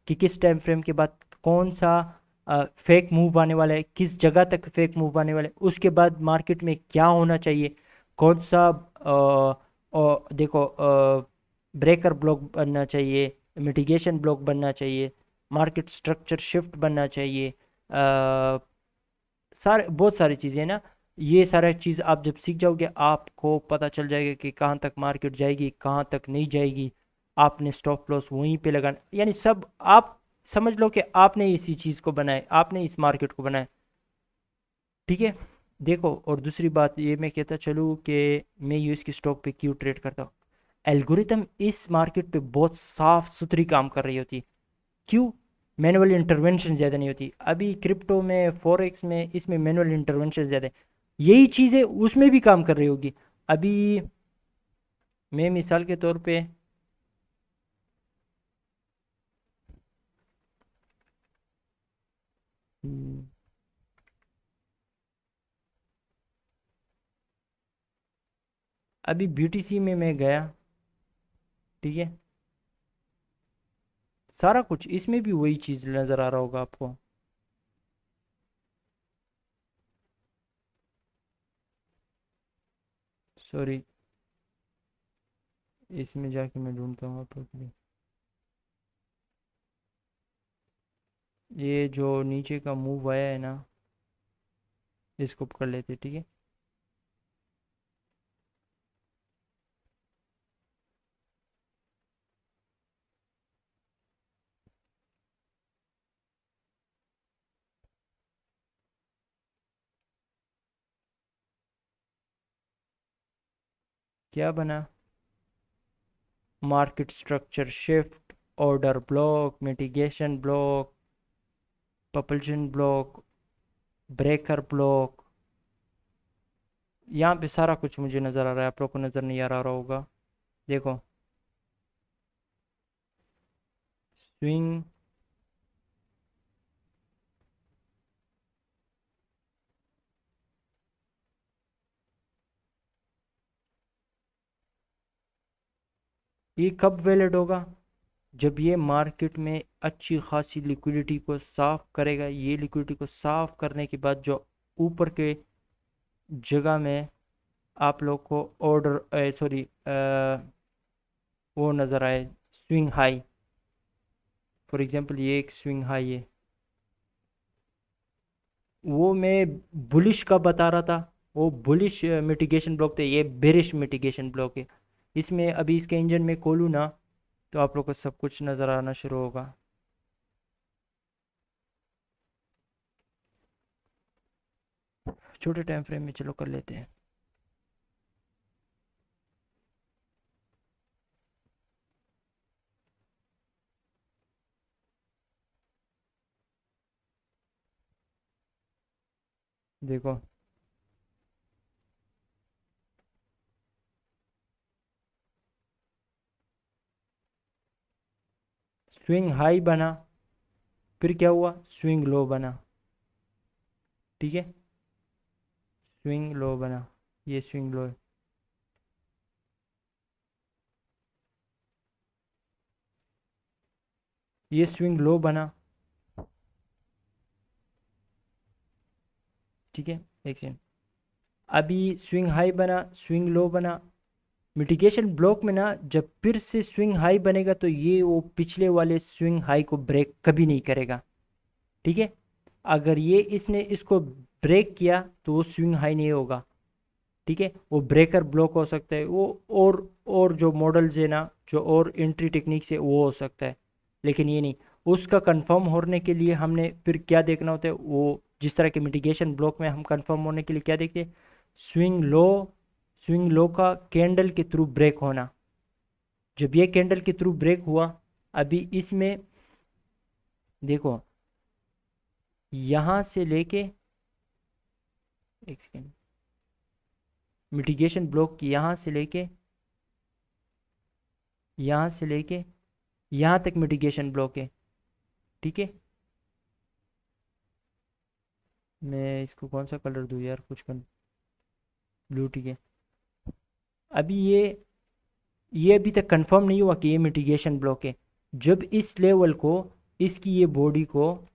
कि किस टाइम फ्रेम के बाद कौन सा फेक मूव आने वाला है, किस जगह तक फेक मूव आने वाला है, उसके बाद मार्केट में क्या होना चाहिए, कौन सा देखो ब्रेकर ब्लॉक बनना चाहिए, मिटिगेशन ब्लॉक बनना चाहिए, मार्केट स्ट्रक्चर शिफ्ट बनना चाहिए, सारे बहुत सारी चीज़ें ना। ये सारा चीज़ आप जब सीख जाओगे, आपको पता चल जाएगा कि कहाँ तक मार्केट जाएगी, कहाँ तक नहीं जाएगी। आपने स्टॉप लॉस वहीं पे लगाना, यानी सब आप समझ लो कि आपने इसी चीज़ को बनाया, आपने इस मार्केट को बनाया। ठीक है, देखो, और दूसरी बात ये मैं कहता चलूँ कि मैं यूएस की स्टॉक पे क्यों ट्रेड करता हूँ। एल्गोरिथम इस मार्केट पे बहुत साफ सुथरी काम कर रही होती है। क्यों? मैनुअल इंटरवेंशन ज़्यादा नहीं होती। अभी क्रिप्टो में, फॉरेक्स में, इसमें मैनुअल इंटरवेंशन ज़्यादा है। यही चीज़ें उसमें भी काम कर रही होगी। अभी मैं मिसाल के तौर पे हम्म, अभी BTC में मैं गया। ठीक है, सारा कुछ इसमें भी वही चीज़ नज़र आ रहा होगा आपको। सॉरी, इसमें जाके मैं ढूंढता हूँ आप लोग के लिए। ये जो नीचे का मूव आया है ना, इसको कर लेते, ठीक है। क्या बना? Market structure shift, order block, mitigation block, propulsion block, breaker block. यहाँ पे सारा कुछ मुझे नज़र आ रहा है, आप लोग को नज़र नहीं आ रहा होगा। देखो, स्विंग, ये कब वैलिड होगा? जब ये मार्केट में अच्छी खासी लिक्विडिटी को साफ करेगा। ये लिक्विडिटी को साफ करने के बाद जो ऊपर के जगह में आप लोग को ऑर्डर, सॉरी, वो नज़र आए, स्विंग हाई। फॉर एग्जांपल ये एक स्विंग हाई है, वो मैं बुलिश का बता रहा था। वो बुलिश मिटिगेशन ब्लॉक थे, ये बेरिश मिटिगेशन ब्लॉक है। इसमें अभी इसके इंजन में खोलूँ ना, तो आप लोग को सब कुछ नज़र आना शुरू होगा। छोटे टाइम फ्रेम में चलो कर लेते हैं। देखो, स्विंग हाई बना, फिर क्या हुआ, स्विंग लो बना। ठीक है, स्विंग लो बना, ये स्विंग लो है। ये स्विंग लो बना। ठीक है, एक सेकंड। अभी स्विंग हाई बना, स्विंग लो बना। मिटिगेशन ब्लॉक में ना, जब फिर से स्विंग हाई बनेगा तो ये वो पिछले वाले स्विंग हाई को ब्रेक कभी नहीं करेगा। ठीक है, अगर ये इसने इसको ब्रेक किया तो वो स्विंग हाई नहीं होगा। ठीक है, वो ब्रेकर ब्लॉक हो सकता है वो, और जो मॉडल्स है ना, जो और एंट्री टेक्निक से वो हो सकता है, लेकिन ये नहीं। उसका कंफर्म होने के लिए हमने फिर क्या देखना होता है, वो जिस तरह के मिटिगेशन ब्लॉक में हम कंफर्म होने के लिए क्या देखते हैं, स्विंग लो, स्विंग लो का कैंडल के थ्रू ब्रेक होना। जब ये कैंडल के थ्रू ब्रेक हुआ, अभी इसमें देखो, यहाँ से लेके, एक सेकेंड, मिटिगेशन ब्लॉक की यहाँ से लेके यहाँ तक मिटिगेशन ब्लॉक है। ठीक है, मैं इसको कौन सा कलर दूँ यार, कुछ कर, ब्लू। ठीक है, अभी ये अभी तक कंफर्म नहीं हुआ कि ये मिटिगेशन ब्लॉक है। जब इस लेवल को, इसकी ये बॉडी को,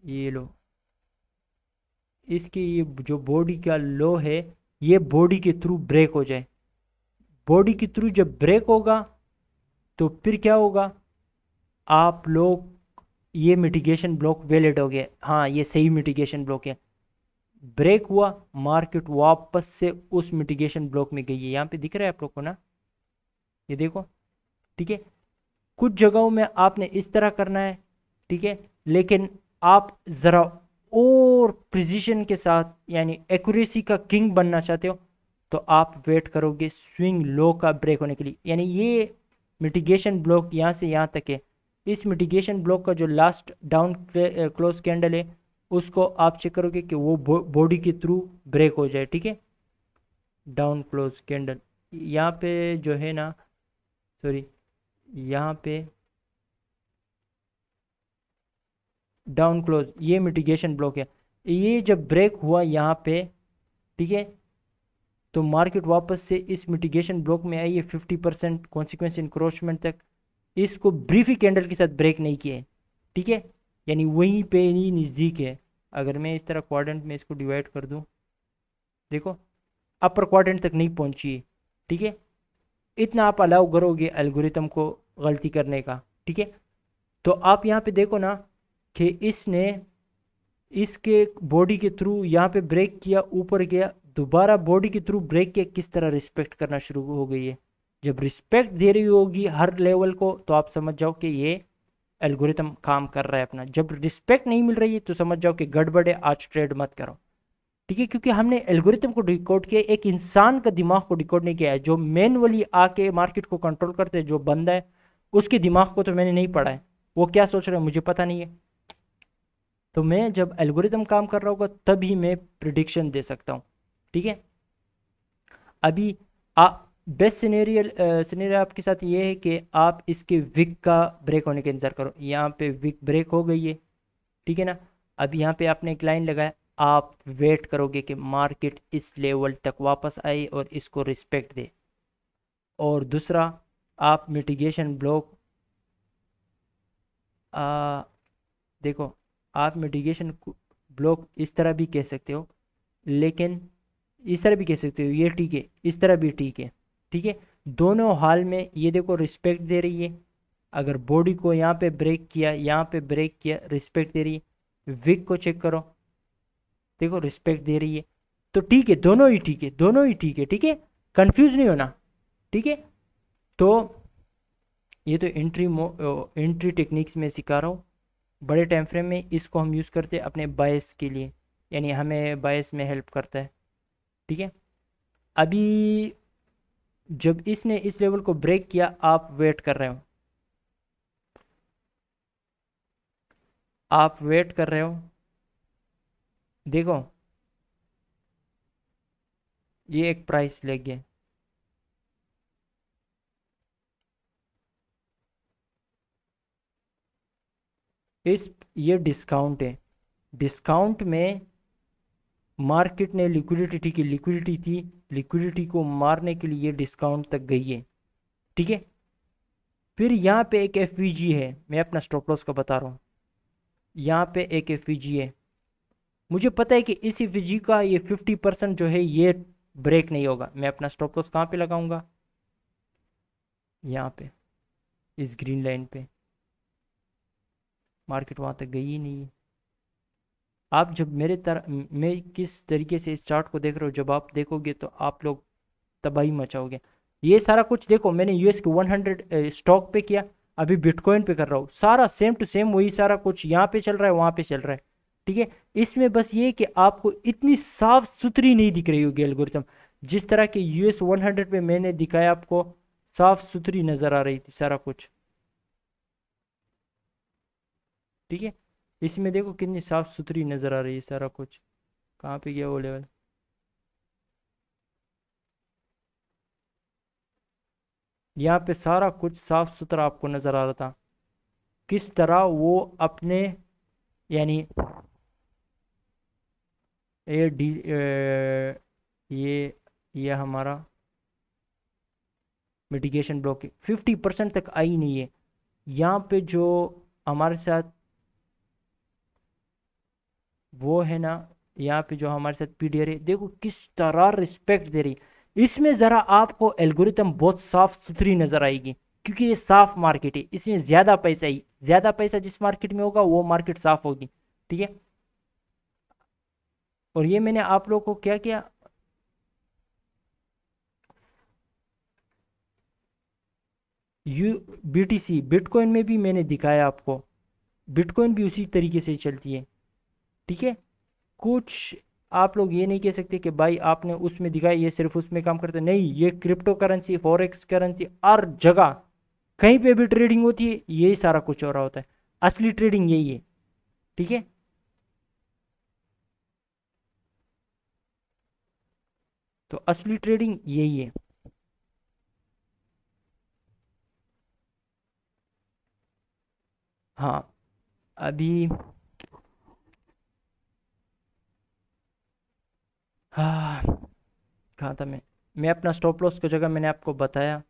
ये लो, इसकी ये जो बॉडी का लो है, ये बॉडी के थ्रू ब्रेक हो जाए। बॉडी के थ्रू जब ब्रेक होगा तो फिर क्या होगा, आप लोग, ये मिटिगेशन ब्लॉक वैलिड हो गया, हाँ ये सही मिटिगेशन ब्लॉक है। ब्रेक हुआ, मार्केट वापस से उस मिटिगेशन ब्लॉक में गई है। यहाँ पे दिख रहा है आप लोग को ना, ये देखो। ठीक है, कुछ जगहों में आपने इस तरह करना है, ठीक है, लेकिन आप ज़रा और प्रिसीशन के साथ यानी एक्यूरेसी का किंग बनना चाहते हो तो आप वेट करोगे स्विंग लो का ब्रेक होने के लिए। यानी ये मिटिगेशन ब्लॉक यहाँ से यहाँ तक है, इस मिटिगेशन ब्लॉक का जो लास्ट डाउन क्लोज कैंडल है उसको आप चेक करोगे कि वो बॉडी के थ्रू ब्रेक हो जाए, ठीक है। डाउन क्लोज कैंडल यहाँ पे जो है ना, सॉरी, यहाँ पे डाउन क्लोज ये मिटिगेशन ब्लॉक है, ये जब ब्रेक हुआ यहाँ पे, ठीक है, तो मार्केट वापस से इस मिटिगेशन ब्लॉक में आई है 50% कॉन्सिक्वेंस इंक्रोचमेंट तक, इसको ब्रीफी कैंडल के साथ ब्रेक नहीं किया है, ठीक है, यानी वहीं पे ही नज़दीक है। अगर मैं इस तरह क्वाड्रेंट में इसको डिवाइड कर दूं, देखो अपर क्वाड्रेंट तक नहीं पहुंची है, ठीक है, इतना आप अलाउ करोगे एल्गोरिथम को गलती करने का, ठीक है। तो आप यहाँ पे देखो ना कि इसने इसके बॉडी के थ्रू यहाँ पे ब्रेक किया, ऊपर गया, दोबारा बॉडी के थ्रू ब्रेक किया, किस तरह रिस्पेक्ट करना शुरू हो गई है। जब रिस्पेक्ट दे रही होगी हर लेवल को तो आप समझ जाओ कि ये एल्गोरिथम काम कर रहा है अपना। जब रिस्पेक्ट नहीं मिल रही है तो समझ जाओ कि गड़बड़ है, आज ट्रेड मत करो, ठीक है, क्योंकि हमने एल्गोरिथम को डिकोड किया, एक इंसान का दिमाग को डिकोड नहीं किया है। जो मैनुअली आके मार्केट को कंट्रोल करते हैं जो बंदा है, उसके दिमाग को तो मैंने नहीं पढ़ा है, वो क्या सोच रहे हैं मुझे पता नहीं है। तो मैं जब एल्गोरिथम काम कर रहा होगा तभी मैं प्रिडिक्शन दे सकता हूँ, ठीक है। अभी बेस्ट सिनेरियो आपके साथ ये है कि आप इसके विक का ब्रेक होने का इंतजार करो। यहाँ पे विक ब्रेक हो गई है, ठीक है ना। अभी यहाँ पे आपने एक लाइन लगाया, आप वेट करोगे कि मार्केट इस लेवल तक वापस आए और इसको रिस्पेक्ट दे। और दूसरा, आप मिटिगेशन ब्लॉक देखो, आप मिटिगेशन ब्लॉक इस तरह भी कह सकते हो, लेकिन इस तरह भी कह सकते हो, ये ठीक है, इस तरह भी ठीक है, ठीक है। दोनों हाल में ये देखो रिस्पेक्ट दे रही है। अगर बॉडी को यहाँ पे ब्रेक किया, यहाँ पे ब्रेक किया, रिस्पेक्ट दे रही है। विक को चेक करो, देखो रिस्पेक्ट दे रही है। तो ठीक है, दोनों ही ठीक है, दोनों ही ठीक है, ठीक है, कंफ्यूज नहीं होना, ठीक है। तो ये तो एंट्री टेक्निक्स में सिखा रहा हूँ। बड़े टाइम फ्रेम में इसको हम यूज़ करते हैं अपने बायस के लिए, यानी हमें बायस में हेल्प करता है, ठीक है। अभी जब इसने इस लेवल को ब्रेक किया, आप वेट कर रहे हो, आप वेट कर रहे हो, देखो ये एक प्राइस लग गया, इस ये डिस्काउंट है, डिस्काउंट में मार्केट ने लिक्विडिटी, ठीक है, लिक्विडिटी थी, लिक्विडिटी को मारने के लिए डिस्काउंट तक गई है, ठीक है। फिर यहाँ पे एक एफ है, मैं अपना स्टॉप लॉस का बता रहा हूँ, यहाँ पे एक एफ है, मुझे पता है कि इस एफ का ये 50% जो है ये ब्रेक नहीं होगा। मैं अपना स्टॉप लॉस कहाँ पे लगाऊंगा, यहाँ पे, इस ग्रीन लाइन पे। मार्केट वहाँ तक गई ही नहीं है। आप जब मेरे तरह, मैं किस तरीके से इस चार्ट को देख रहे हो, जब आप देखोगे तो आप लोग तबाही मचाओगे। ये सारा कुछ देखो, मैंने यूएस के 100 स्टॉक पे किया, अभी बिटकॉइन पे कर रहा हूँ, सारा सेम टू सेम वही सारा कुछ यहाँ पे चल रहा है, वहाँ पे चल रहा है, ठीक है। इसमें बस ये कि आपको इतनी साफ सुथरी नहीं दिख रही होगी एल्गोरिथम, जिस तरह के यूएस 100 पे मैंने दिखाया आपको, साफ सुथरी नजर आ रही थी सारा कुछ, ठीक है। इसमें देखो कितनी साफ सुथरी नजर आ रही है सारा कुछ। कहाँ पे गया वो लेवल, यहाँ पे सारा कुछ साफ सुथरा आपको नजर आ रहा था, किस तरह वो अपने, यानी ये ये ये हमारा मिटिगेशन ब्लॉक 50% तक आई नहीं है। यहाँ पे जो हमारे साथ वो है ना, यहाँ पे जो हमारे साथ पीडीआर है, देखो किस तरह रिस्पेक्ट दे रही। इसमें ज़रा आपको एल्गोरिथम बहुत साफ सुथरी नज़र आएगी, क्योंकि ये साफ मार्केट है, इसमें ज़्यादा पैसा ही, ज़्यादा पैसा जिस मार्केट में होगा वो मार्केट साफ होगी, ठीक है। और ये मैंने आप लोग को क्या किया, यू BTC बिटकॉइन में भी मैंने दिखाया आपको, बिटकॉइन भी उसी तरीके से ही चलती है। ठीक है, कुछ आप लोग ये नहीं कह सकते कि भाई आपने उसमें दिखाया ये सिर्फ उसमें काम करते, नहीं, ये क्रिप्टो करेंसी, फॉरेक्स करेंसी, हर जगह कहीं पे भी ट्रेडिंग होती है, यही सारा कुछ हो रहा होता है। असली ट्रेडिंग यही है। ठीक है, तो असली ट्रेडिंग यही है। हाँ, अभी, हाँ, कहाँ था मैं अपना स्टॉप लॉस की जगह मैंने आपको बताया,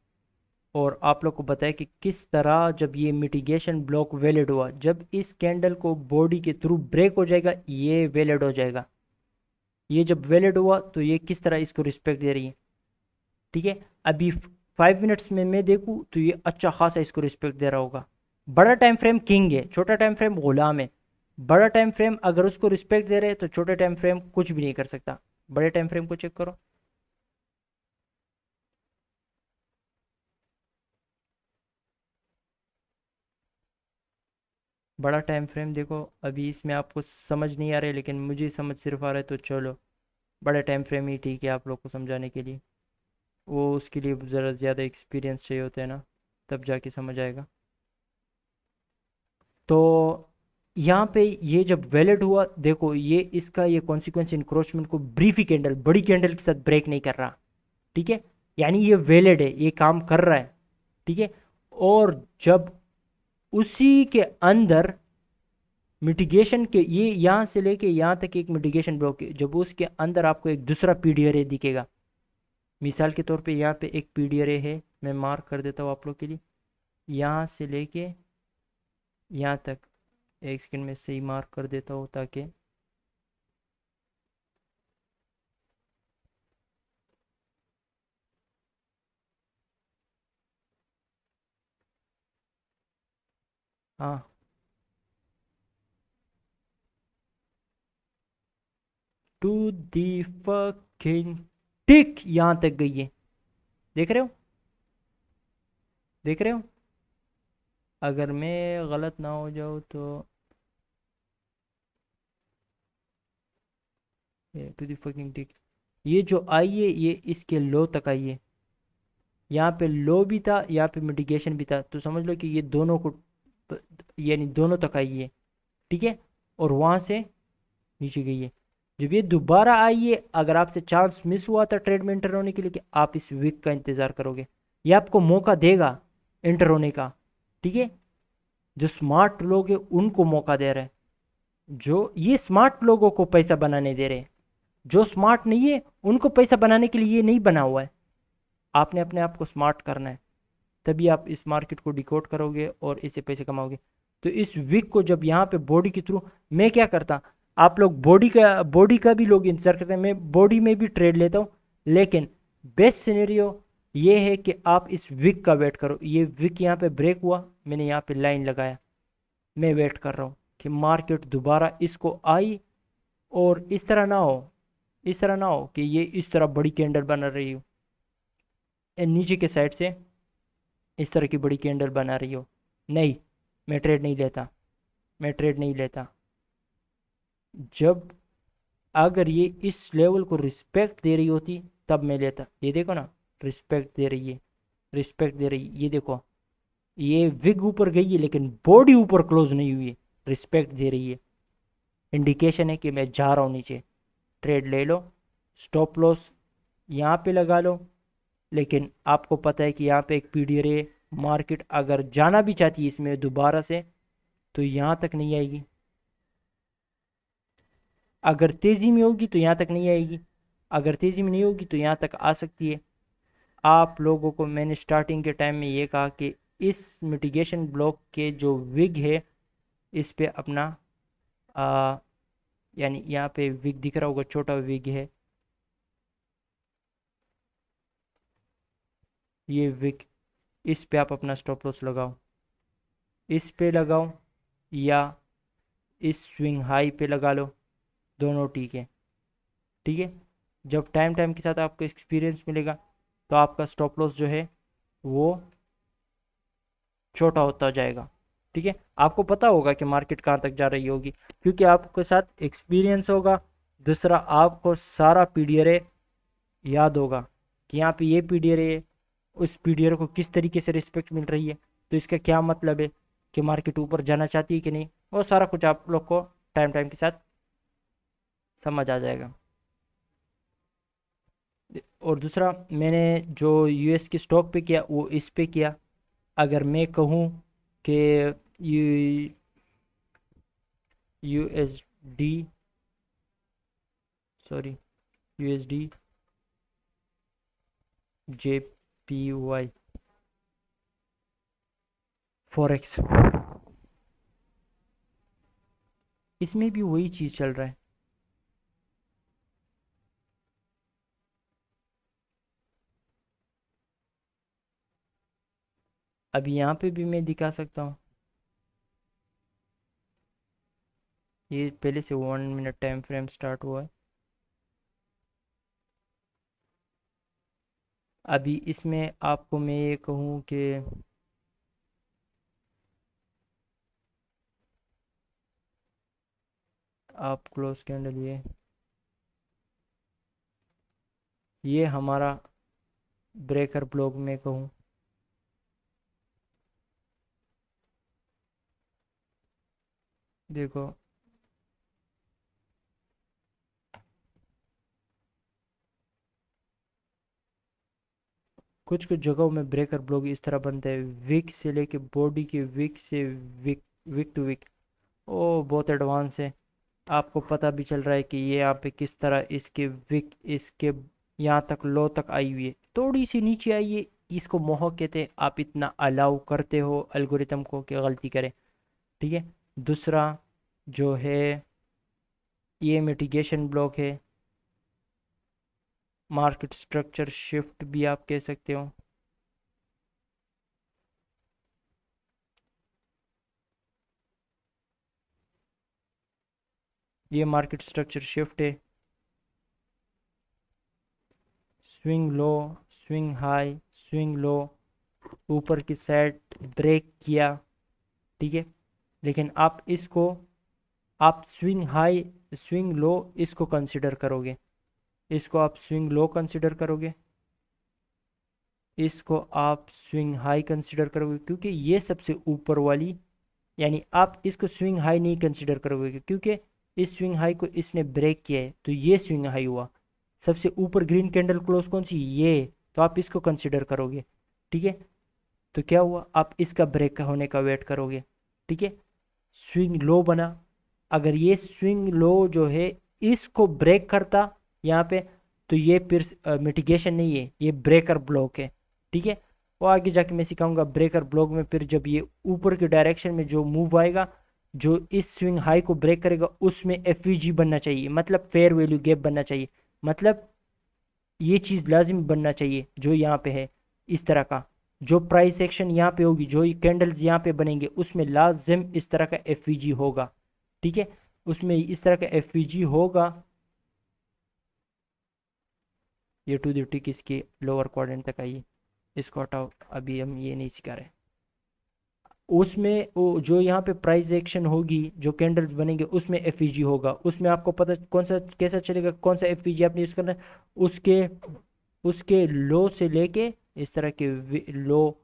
और आप लोग को बताया कि किस तरह जब ये मिटिगेशन ब्लॉक वैलिड हुआ, जब इस कैंडल को बॉडी के थ्रू ब्रेक हो जाएगा, ये वैलिड हो जाएगा। ये जब वैलिड हुआ तो ये किस तरह इसको रिस्पेक्ट दे रही है। ठीक है, अभी 5 मिनट्स में मैं देखूँ तो ये अच्छा खासा इसको रिस्पेक्ट दे रहा होगा। बड़ा टाइम फ्रेम किंग है, छोटा टाइम फ्रेम गुलाम है। बड़ा टाइम फ्रेम अगर उसको रिस्पेक्ट दे रहे हैं तो छोटे टाइम फ्रेम कुछ भी नहीं कर सकता। बड़े टाइम फ्रेम को चेक करो। बड़ा टाइम फ्रेम देखो, अभी इसमें आपको समझ नहीं आ रहा है, लेकिन मुझे समझ सिर्फ आ रहा है, तो चलो बड़ा टाइम फ्रेम ही ठीक है आप लोग को समझाने के लिए। वो उसके लिए ज़रा ज़्यादा एक्सपीरियंस चाहिए होता है ना, तब जाके समझ आएगा। तो यहाँ पे ये जब वैलिड हुआ, देखो ये इसका ये कॉन्सिक्वेंस इंक्रोचमेंट को ब्रीफी कैंडल, बड़ी कैंडल के साथ ब्रेक नहीं कर रहा। ठीक है, यानी ये वैलिड है, ये काम कर रहा है। ठीक है, और जब उसी के अंदर मिटिगेशन के, ये यहाँ से लेके यहाँ तक एक मिटिगेशन ब्लॉक है, जब उसके अंदर आपको एक दूसरा पीडीआरए दिखेगा, मिसाल के तौर पे यहाँ पे एक पीडीआरए है, मैं मार्क कर देता हूँ आप लोग के लिए, यहाँ से लेके यहाँ तक, एक सेकंड में सही मार्क कर देता हूँ ताकि, हाँ, टू दी फकिंग टिक यहाँ तक गई है। देख रहे हो, देख रहे हो, अगर मैं गलत ना हो जाऊँ तो, टू दी फकिंग टिक, ये जो आई है ये इसके लो तक आई है। यहाँ पे लो भी था, यहाँ पे मिटिगेशन भी था, तो समझ लो कि ये दोनों को, यानी दोनों तक आई है। ठीक है, और वहां से नीचे गई है। जब ये दोबारा आई है, अगर आपसे चांस मिस हुआ था ट्रेड में एंटर होने के लिए, कि आप इस वीक का इंतजार करोगे, ये आपको मौका देगा एंटर होने का। ठीक है, जो स्मार्ट लोग हैं उनको मौका दे रहे हैं, जो ये स्मार्ट लोगों को पैसा बनाने दे रहे हैं। जो स्मार्ट नहीं है उनको पैसा बनाने के लिए ये नहीं बना हुआ है। आपने अपने आप को स्मार्ट करना है, तभी आप इस मार्केट को डिकोड करोगे और इससे पैसे कमाओगे। तो इस वीक को जब यहाँ पे बॉडी के थ्रू, मैं क्या करता, आप लोग बॉडी का भी लोग इंतजार करते हैं, मैं बॉडी में भी ट्रेड लेता हूँ, लेकिन बेस्ट सिनेरियो ये है कि आप इस वीक का वेट करो। ये वीक यहाँ पे ब्रेक हुआ, मैंने यहाँ पे लाइन लगाया, मैं वेट कर रहा हूँ कि मार्केट दोबारा इसको आई, और इस तरह ना हो, इस तरह ना हो कि ये इस तरह बड़ी कैंडल बना रही हो, नीचे के साइड से इस तरह की बड़ी कैंडल बना रही हो। नहीं, मैं ट्रेड नहीं लेता, मैं ट्रेड नहीं लेता। जब, अगर ये इस लेवल को रिस्पेक्ट दे रही होती तब मैं लेता। ये देखो ना, रिस्पेक्ट दे रही है, रिस्पेक्ट दे रही है, ये देखो, ये विग ऊपर गई है लेकिन बॉडी ऊपर क्लोज नहीं हुई है, रिस्पेक्ट दे रही है, इंडिकेशन है कि मैं जा रहा हूँ नीचे। ट्रेड ले लो, स्टॉप लॉस यहाँ पे लगा लो, लेकिन आपको पता है कि यहाँ पे एक पीडीआरए, मार्केट अगर जाना भी चाहती है इसमें दोबारा से, तो यहाँ तक नहीं आएगी। अगर तेजी में होगी तो यहाँ तक नहीं आएगी, अगर तेजी में नहीं होगी तो यहाँ तक आ सकती है। आप लोगों को मैंने स्टार्टिंग के टाइम में ये कहा कि इस मिटिगेशन ब्लॉक के जो विग है, इस पे अपना, आ, यानी यहाँ पे विग दिख रहा होगा, छोटा विग है, ये विग, इस पे आप अपना स्टॉप लॉस लगाओ, इस पे लगाओ, या इस स्विंग हाई पे लगा लो, दोनों ठीक है। ठीक है, जब टाइम टाइम के साथ आपको एक्सपीरियंस मिलेगा तो आपका स्टॉप लॉस जो है वो छोटा होता जाएगा। ठीक है, आपको पता होगा कि मार्केट कहाँ तक जा रही होगी, क्योंकि आपके साथ एक्सपीरियंस होगा। दूसरा, आपको सारा पीडीआर याद होगा कि यहाँ पे ये पीडीआर है, उस पीडीआर को किस तरीके से रिस्पेक्ट मिल रही है, तो इसका क्या मतलब है कि मार्केट ऊपर जाना चाहती है कि नहीं, वो सारा कुछ आप लोग को टाइम टाइम के साथ समझ आ जाएगा। और दूसरा, मैंने जो यूएस की स्टॉक पे किया वो इस पे किया। अगर मैं कहूँ कि you USD sorry USD JPY forex, इसमें भी वही चीज़ चल रहा है। अभी यहाँ पे भी मैं दिखा सकता हूँ, ये पहले से 1 मिनट टाइम फ्रेम स्टार्ट हुआ है। अभी इसमें आपको मैं ये कहूँ कि आप क्लोज कैंडल, ये हमारा ब्रेकर ब्लॉक में कहूँ, देखो कुछ कुछ जगहों में ब्रेकर ब्लॉक इस तरह बनते हैं, विक से लेके बॉडी के विक से विक, विक टू विक, ओ बहुत एडवांस है। आपको पता भी चल रहा है कि ये यहाँ पे किस तरह इसके विक इसके यहाँ तक लो तक आई हुई है, थोड़ी सी नीचे आई है, इसको मोह कहते हैं। आप इतना अलाउ करते हो एल्गोरिथम को कि गलती करे। ठीक है, दूसरा जो है ये मिटिगेशन ब्लॉक है, मार्केट स्ट्रक्चर शिफ्ट भी आप कह सकते हो। ये मार्केट स्ट्रक्चर शिफ्ट है, swing low, swing high, swing low, ऊपर की साइड ब्रेक किया। ठीक है, लेकिन आप स्विंग हाई स्विंग लो इसको कंसिडर करोगे, इसको आप स्विंग लो कंसिडर करोगे, इसको आप स्विंग हाई कंसिडर करोगे, क्योंकि ये सबसे ऊपर वाली, यानी आप इसको स्विंग हाई नहीं कंसिडर करोगे क्योंकि इस स्विंग हाई को इसने ब्रेक किया है, तो ये स्विंग हाई हुआ। सबसे ऊपर ग्रीन कैंडल क्लोज कौन सी, ये, तो आप इसको कंसिडर करोगे। ठीक है, तो क्या हुआ, आप इसका ब्रेक होने का वेट करोगे। ठीक है, स्विंग लो बना, अगर ये स्विंग लो जो है इसको ब्रेक करता यहाँ पे, तो ये फिर मिटिगेशन नहीं है, ये ब्रेकर ब्लॉक है। ठीक है, वो आगे जाके मैं सिखाऊंगा ब्रेकर ब्लॉक में, फिर जब ये ऊपर के डायरेक्शन में जो मूव आएगा, जो इस स्विंग हाई को ब्रेक करेगा, उसमें एफवीजी बनना चाहिए, मतलब फेयर वैल्यू गैप बनना चाहिए, मतलब ये चीज़ लाजिम बनना चाहिए जो यहाँ पे है। इस तरह का जो प्राइस एक्शन यहाँ पे होगी, जो ये कैंडल्स यहाँ पे बनेंगे, उसमें लाजिम इस तरह का एफवीजी होगा। ठीक है, उसमें इस तरह का एफवीजी होगा। ये टू द टिक इसके लोअर क्वाड्रेंट तक आइए, इसको हटाओ, अभी हम ये नहीं सिखा रहे। उसमें वो जो यहाँ पे प्राइस एक्शन होगी, जो कैंडल्स बनेंगे, उसमें एफईजी होगा, उसमें आपको पता कौन सा कैसा चलेगा, कौन सा एफईजी आपने यूज़ करना है। उसके उसके लो से लेके इस तरह के लो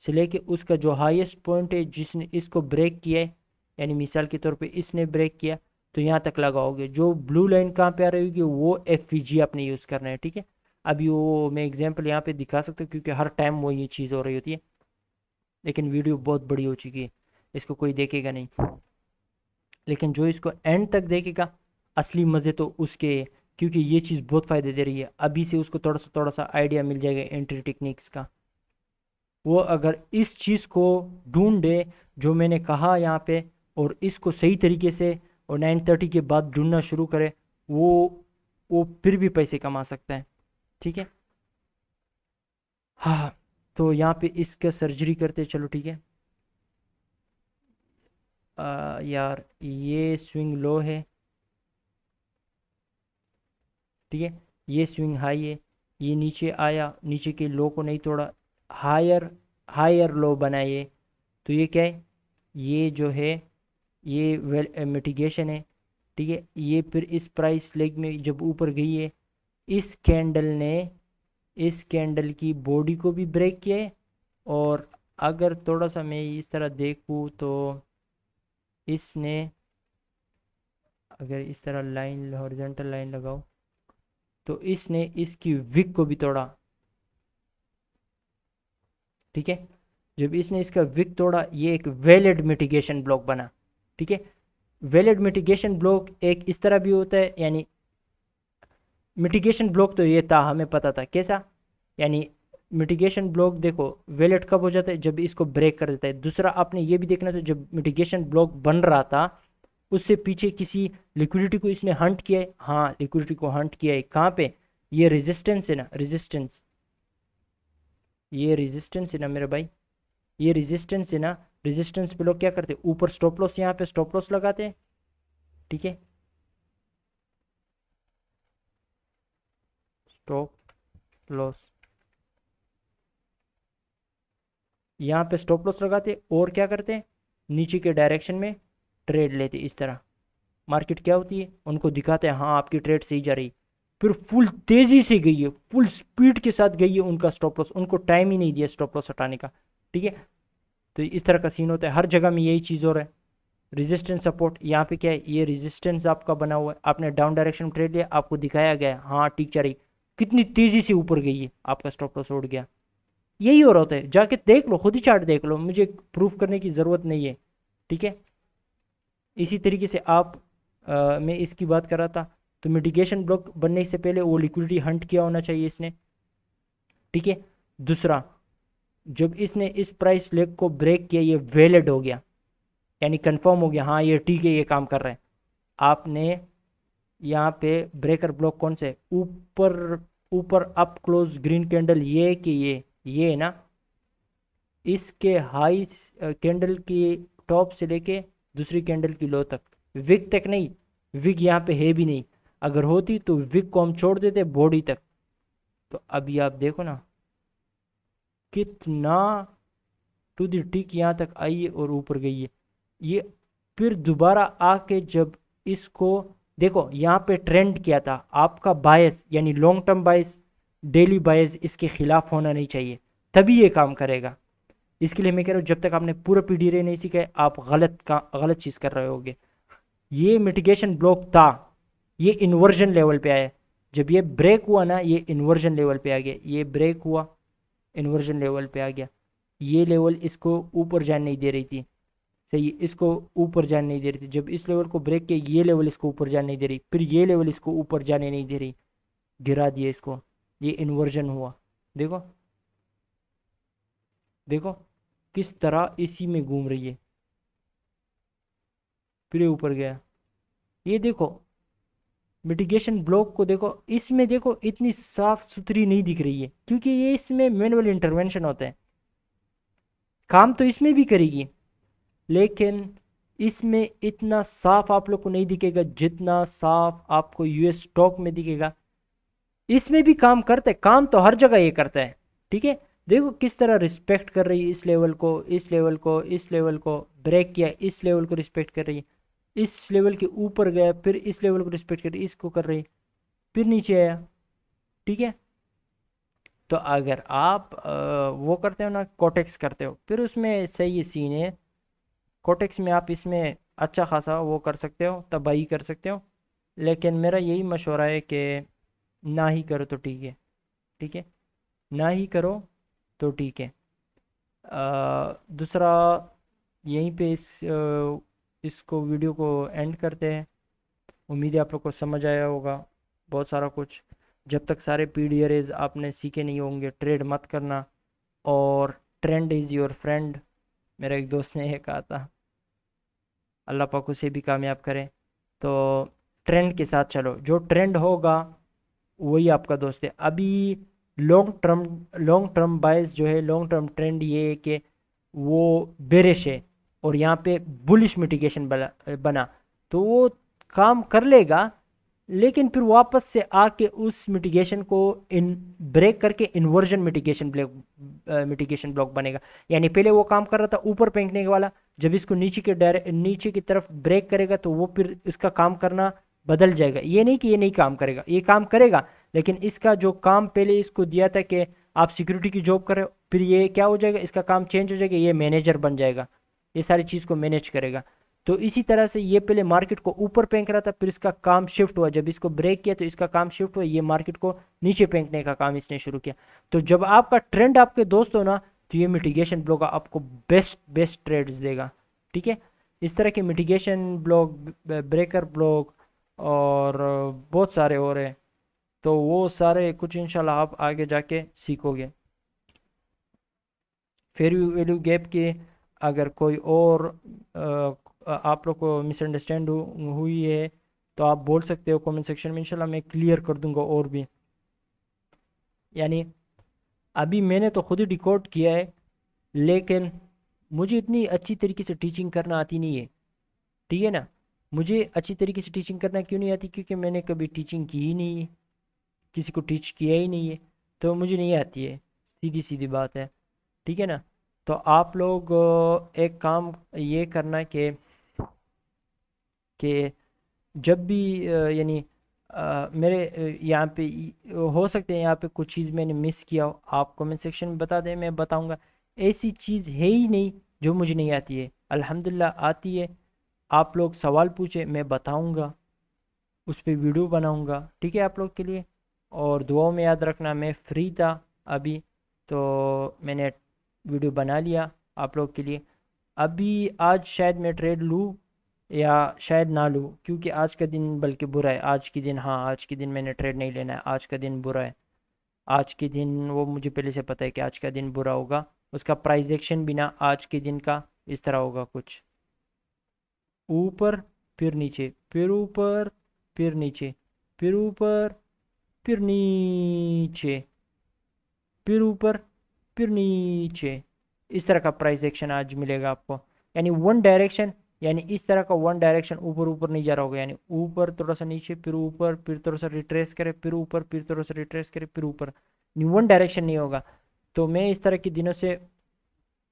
से लेके उसका जो हाईएस्ट पॉइंट है जिसने इसको ब्रेक किया है, यानी मिसाल के तौर पे इसने ब्रेक किया, तो यहाँ तक लगाओगे। जो ब्लू लाइन कहाँ पे आ रही होगी वो एफईजी आपने यूज़ करना है। ठीक है, अभी वो मैं एग्जांपल यहाँ पे दिखा सकता हूँ क्योंकि हर टाइम वो ये चीज़ हो रही होती है, लेकिन वीडियो बहुत बड़ी हो चुकी है, इसको कोई देखेगा नहीं। लेकिन जो इसको एंड तक देखेगा, असली मज़े तो उसके, क्योंकि ये चीज़ बहुत फ़ायदे दे रही है, अभी से उसको थोड़ा सा आइडिया मिल जाएगा एंट्री टेक्निक्स का। वो अगर इस चीज़ को ढूंढे जो मैंने कहा यहाँ पे, और इसको सही तरीके से और 9:30 के बाद ढूंढना शुरू करे, वो वो फिर भी पैसे कमा सकता है। ठीक है, हाँ, तो यहाँ पे इसका सर्जरी करते चलो। ठीक है, यार ये स्विंग लो है, ठीक है, ये स्विंग हाई है, ये नीचे आया, नीचे के लो को नहीं तोड़ा, हायर हायर लो बनाइए, तो ये क्या है, ये जो है ये मिटिगेशन है, ठीक है। ये फिर इस प्राइस लेग में जब ऊपर गई है, इस कैंडल ने इस कैंडल की बॉडी को भी ब्रेक किया है। और अगर थोड़ा सा मैं इस तरह देखूँ तो इसने, अगर इस तरह लाइन हॉरिजॉन्टल लाइन लगाओ तो इसने इसकी विक को भी तोड़ा, ठीक है। जब इसने इसका विक तोड़ा, ये एक वैलिड मिटिगेशन ब्लॉक बना, ठीक है। वैलिड मिटिगेशन ब्लॉक एक इस तरह भी होता है, यानी मिटिगेशन ब्लॉक तो ये था, हमें पता था कैसा, यानी मिटिगेशन ब्लॉक देखो वैलिड कब हो जाता है, जब इसको ब्रेक कर देता है। दूसरा आपने ये भी देखना था, जब मिटिगेशन ब्लॉक बन रहा था उससे पीछे किसी लिक्विडिटी को इसने हंट किया है। हाँ, लिक्विडिटी को हंट किया है, कहाँ पे, ये रेजिस्टेंस है ना, रेजिस्टेंस, ये रेजिस्टेंस है ना मेरे भाई, ये रेजिस्टेंस है ना। रेजिस्टेंस पे लोग क्या करते हैं, ऊपर स्टॉप लॉस, यहाँ पे स्टॉप लॉस लगाते हैं, ठीक है। स्टॉप लॉस, यहाँ पे स्टॉप लॉस लगाते हैं और क्या करते हैं, नीचे के डायरेक्शन में ट्रेड लेते इस तरह। मार्केट क्या होती है, उनको दिखाते हैं हाँ आपकी ट्रेड सही जा रही, फिर फुल तेजी से गई है, फुल स्पीड के साथ गई है उनका स्टॉप लॉस, उनको टाइम ही नहीं दिया स्टॉप लॉस हटाने का, ठीक है। तो इस तरह का सीन होता है, हर जगह में यही चीज़ हो रहा है। रेजिस्टेंस सपोर्ट, यहाँ पे क्या है, ये रेजिस्टेंस आपका बना हुआ है, आपने डाउन डायरेक्शन में ट्रेड लिया, आपको दिखाया गया है हाँ ठीक चल रही, कितनी तेजी से ऊपर गई है, आपका स्टॉप लॉस उड़ गया। यही हो रहा होता है, जाके देख लो, खुद ही चार्ट देख लो, मुझे प्रूफ करने की ज़रूरत नहीं है, ठीक है। इसी तरीके से आप मैं इसकी बात कर रहा था, तो मिटिगेशन ब्लॉक बनने से पहले वो लिक्विडिटी हंट किया होना चाहिए इसने, ठीक है। दूसरा, जब इसने इस प्राइस लेग को ब्रेक किया, ये वैलिड हो गया, यानी कंफर्म हो गया हाँ ये ठीक है, ये काम कर रहा है। आपने यहाँ पे ब्रेकर ब्लॉक कौन से, ऊपर ऊपर अप क्लोज ग्रीन कैंडल, ये कि ये है ना, इसके हाई कैंडल की टॉप से लेके दूसरी कैंडल की लो तक, विक तक नहीं, विक यहाँ पे है भी नहीं, अगर होती तो विक को हम छोड़ देते बॉडी तक। तो अभी आप देखो ना कितना टू दी टिक यहाँ तक आई है और ऊपर गई है। ये फिर दोबारा आके जब इसको देखो, यहाँ पे ट्रेंड किया था, आपका बायस यानी लॉन्ग टर्म बायस, डेली बायस इसके खिलाफ होना नहीं चाहिए, तभी ये काम करेगा। इसके लिए मैं कह रहा हूँ जब तक आपने पूरा पीडीरे नहीं सीखा है, आप गलत चीज़ कर रहे होगे। ये मिटिगेशन ब्लॉक था, ये इन्वर्जन लेवल पे आया, जब ये ब्रेक हुआ ना, ये इन्वर्जन लेवल पे आ गया, ये ब्रेक हुआ इन्वर्जन लेवल पे आ गया। ये लेवल इसको ऊपर जाने नहीं दे रही थी, सही, इसको ऊपर जाने नहीं दे रही थी। जब इस लेवल को ब्रेक किया, ये लेवल इसको ऊपर जाने नहीं दे रही, फिर ये लेवल इसको ऊपर जाने नहीं दे रही, गिरा दिया इसको, ये इन्वर्जन हुआ। देखो देखो किस तरह इसी में घूम रही है, फिर ये ऊपर गया। ये देखो मिटिगेशन ब्लॉक को देखो, इसमें देखो इतनी साफ सुथरी नहीं दिख रही है, क्योंकि ये इसमें मैनुअल इंटरवेंशन होता है, काम तो इसमें भी करेगी, लेकिन इसमें इतना साफ आप लोग को नहीं दिखेगा जितना साफ आपको यूएस स्टॉक में दिखेगा। इसमें भी काम करता है, काम तो हर जगह ये करता है, ठीक है। देखो किस तरह रिस्पेक्ट कर रही है इस लेवल को, इस लेवल को, इस लेवल को ब्रेक किया, इस लेवल को रिस्पेक्ट कर रही है, इस लेवल के ऊपर गया, फिर इस लेवल को रिस्पेक्ट कर रही है, इसको कर रही है, फिर नीचे आया, ठीक है। तो अगर आप वो करते हो ना, कोटेक्स करते हो, फिर उसमें सही सीन है, कोटेक्स में आप इसमें अच्छा खासा वो कर सकते हो, तबाही कर सकते हो। लेकिन मेरा यही मशवरा है कि ना ही करो तो ठीक है, ठीक है, ना ही करो तो ठीक है। दूसरा, यहीं पे इसको वीडियो को एंड करते हैं। उम्मीद है आप लोग को समझ आया होगा बहुत सारा कुछ। जब तक सारे पीडीआरएज आपने सीखे नहीं होंगे, ट्रेड मत करना। और ट्रेंड इज़ योर फ्रेंड, मेरा एक दोस्त ने ये कहा था, अल्लाह पाक उसे भी कामयाब करे। तो ट्रेंड के साथ चलो, जो ट्रेंड होगा वही आपका दोस्त है। अभी लॉन्ग टर्म बायस जो है, लॉन्ग टर्म ट्रेंड ये है कि वो बेरिश है, और यहाँ पे बुलिश मिटिगेशन बना, तो वो काम कर लेगा, लेकिन फिर वापस से आके उस मिटिगेशन को इन ब्रेक करके इन्वर्जन मिटिगेशन ब्लॉक बनेगा। यानी पहले वो काम कर रहा था ऊपर फेंकने वाला, जब इसको नीचे की तरफ ब्रेक करेगा तो वो फिर इसका काम करना बदल जाएगा। ये नहीं कि ये नहीं काम करेगा, ये काम करेगा, लेकिन इसका जो काम पहले इसको दिया था कि आप सिक्योरिटी की जॉब कर रहे हो, फिर ये क्या हो जाएगा, इसका काम चेंज हो जाएगा, ये मैनेजर बन जाएगा, ये सारी चीज़ को मैनेज करेगा। तो इसी तरह से ये पहले मार्केट को ऊपर फेंक रहा था, फिर इसका काम शिफ्ट हुआ, जब इसको ब्रेक किया तो इसका काम शिफ्ट हुआ, ये मार्केट को नीचे फेंकने का काम इसने शुरू किया। तो जब आपका ट्रेंड आपके दोस्त हो ना, तो ये मिटिगेशन ब्लॉक आपको बेस्ट बेस्ट ट्रेड्स देगा। ठीक है, इस तरह के मिटिगेशन ब्लॉक, ब्रेकर ब्लॉक और बहुत सारे और हैं, तो वो सारे कुछ इंशाल्लाह आप आगे जाके सीखोगे। फेयर वैल्यू गैप के अगर कोई और आप लोग को मिसअंडरस्टैंड हुई है तो आप बोल सकते हो कमेंट सेक्शन में, इंशाल्लाह मैं क्लियर कर दूंगा और भी। यानी अभी मैंने तो खुद ही रिकॉर्ड किया है, लेकिन मुझे इतनी अच्छी तरीके से टीचिंग करना आती नहीं है। ठीक है ना, मुझे अच्छी तरीके से टीचिंग करना क्यों नहीं आती, क्योंकि मैंने कभी टीचिंग की ही नहीं है, किसी को टीच किया ही नहीं है, तो मुझे नहीं आती है, सीधी सीधी बात है। ठीक है ना, तो आप लोग एक काम ये करना कि जब भी यानी मेरे यहाँ पे हो सकते हैं यहाँ पे कुछ चीज़ मैंने मिस किया हो, आप कमेंट सेक्शन में बता दें, मैं बताऊंगा। ऐसी चीज़ है ही नहीं जो मुझे नहीं आती है, अल्हम्दुलिल्लाह आती है। आप लोग सवाल पूछे, मैं बताऊंगा, उस पर वीडियो बनाऊंगा, ठीक है आप लोग के लिए। और दुआओं में याद रखना, मैं फ्री था अभी, तो मैंने वीडियो बना लिया आप लोग के लिए। अभी आज शायद मैं ट्रेड लूँ या शायद ना लूँ, क्योंकि आज का दिन बल्कि बुरा है, आज के दिन, हाँ आज के दिन मैंने ट्रेड नहीं लेना है, आज का दिन बुरा है। आज के दिन वो मुझे पहले से पता है कि आज का दिन बुरा होगा, उसका प्राइस एक्शन भी ना आज के दिन का इस तरह होगा, कुछ ऊपर फिर नीचे, फिर ऊपर फिर नीचे, फिर ऊपर फिर नीचे, फिर ऊपर फिर नीचे, इस तरह का प्राइस एक्शन आज मिलेगा आपको। यानी वन डायरेक्शन, यानी इस तरह का वन डायरेक्शन ऊपर ऊपर नहीं जा रहा होगा, यानी ऊपर थोड़ा सा नीचे, फिर ऊपर, फिर थोड़ा सा रिट्रेस करे, फिर ऊपर, फिर थोड़ा सा रिट्रेस करे, फिर ऊपर, वन डायरेक्शन नहीं होगा। तो मैं इस तरह के दिनों से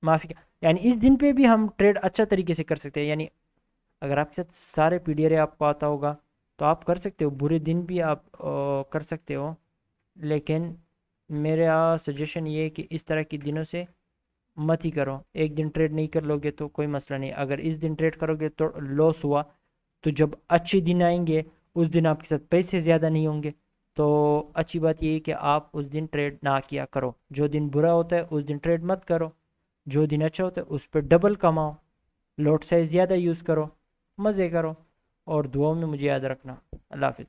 माफी, यानी इस दिन पे भी हम ट्रेड अच्छा तरीके से कर सकते हैं। यानी अगर आपके साथ सारे पीडीआर आपको आता होगा तो आप कर सकते हो, बुरे दिन भी आप कर सकते हो, लेकिन मेरा सजेशन ये है कि इस तरह के दिनों से मत ही करो। एक दिन ट्रेड नहीं कर लोगे तो कोई मसला नहीं, अगर इस दिन ट्रेड करोगे तो लॉस हुआ, तो जब अच्छे दिन आएंगे उस दिन आपके साथ पैसे ज़्यादा नहीं होंगे। तो अच्छी बात ये है कि आप उस दिन ट्रेड ना किया करो, जो दिन बुरा होता है उस दिन ट्रेड मत करो, जो दिन अच्छा होता है उस पर डबल कमाओ, लॉट साइज ज़्यादा यूज़ करो, मज़े करो, और दुआओं में मुझे याद रखना। अल्लाह हाफिज़।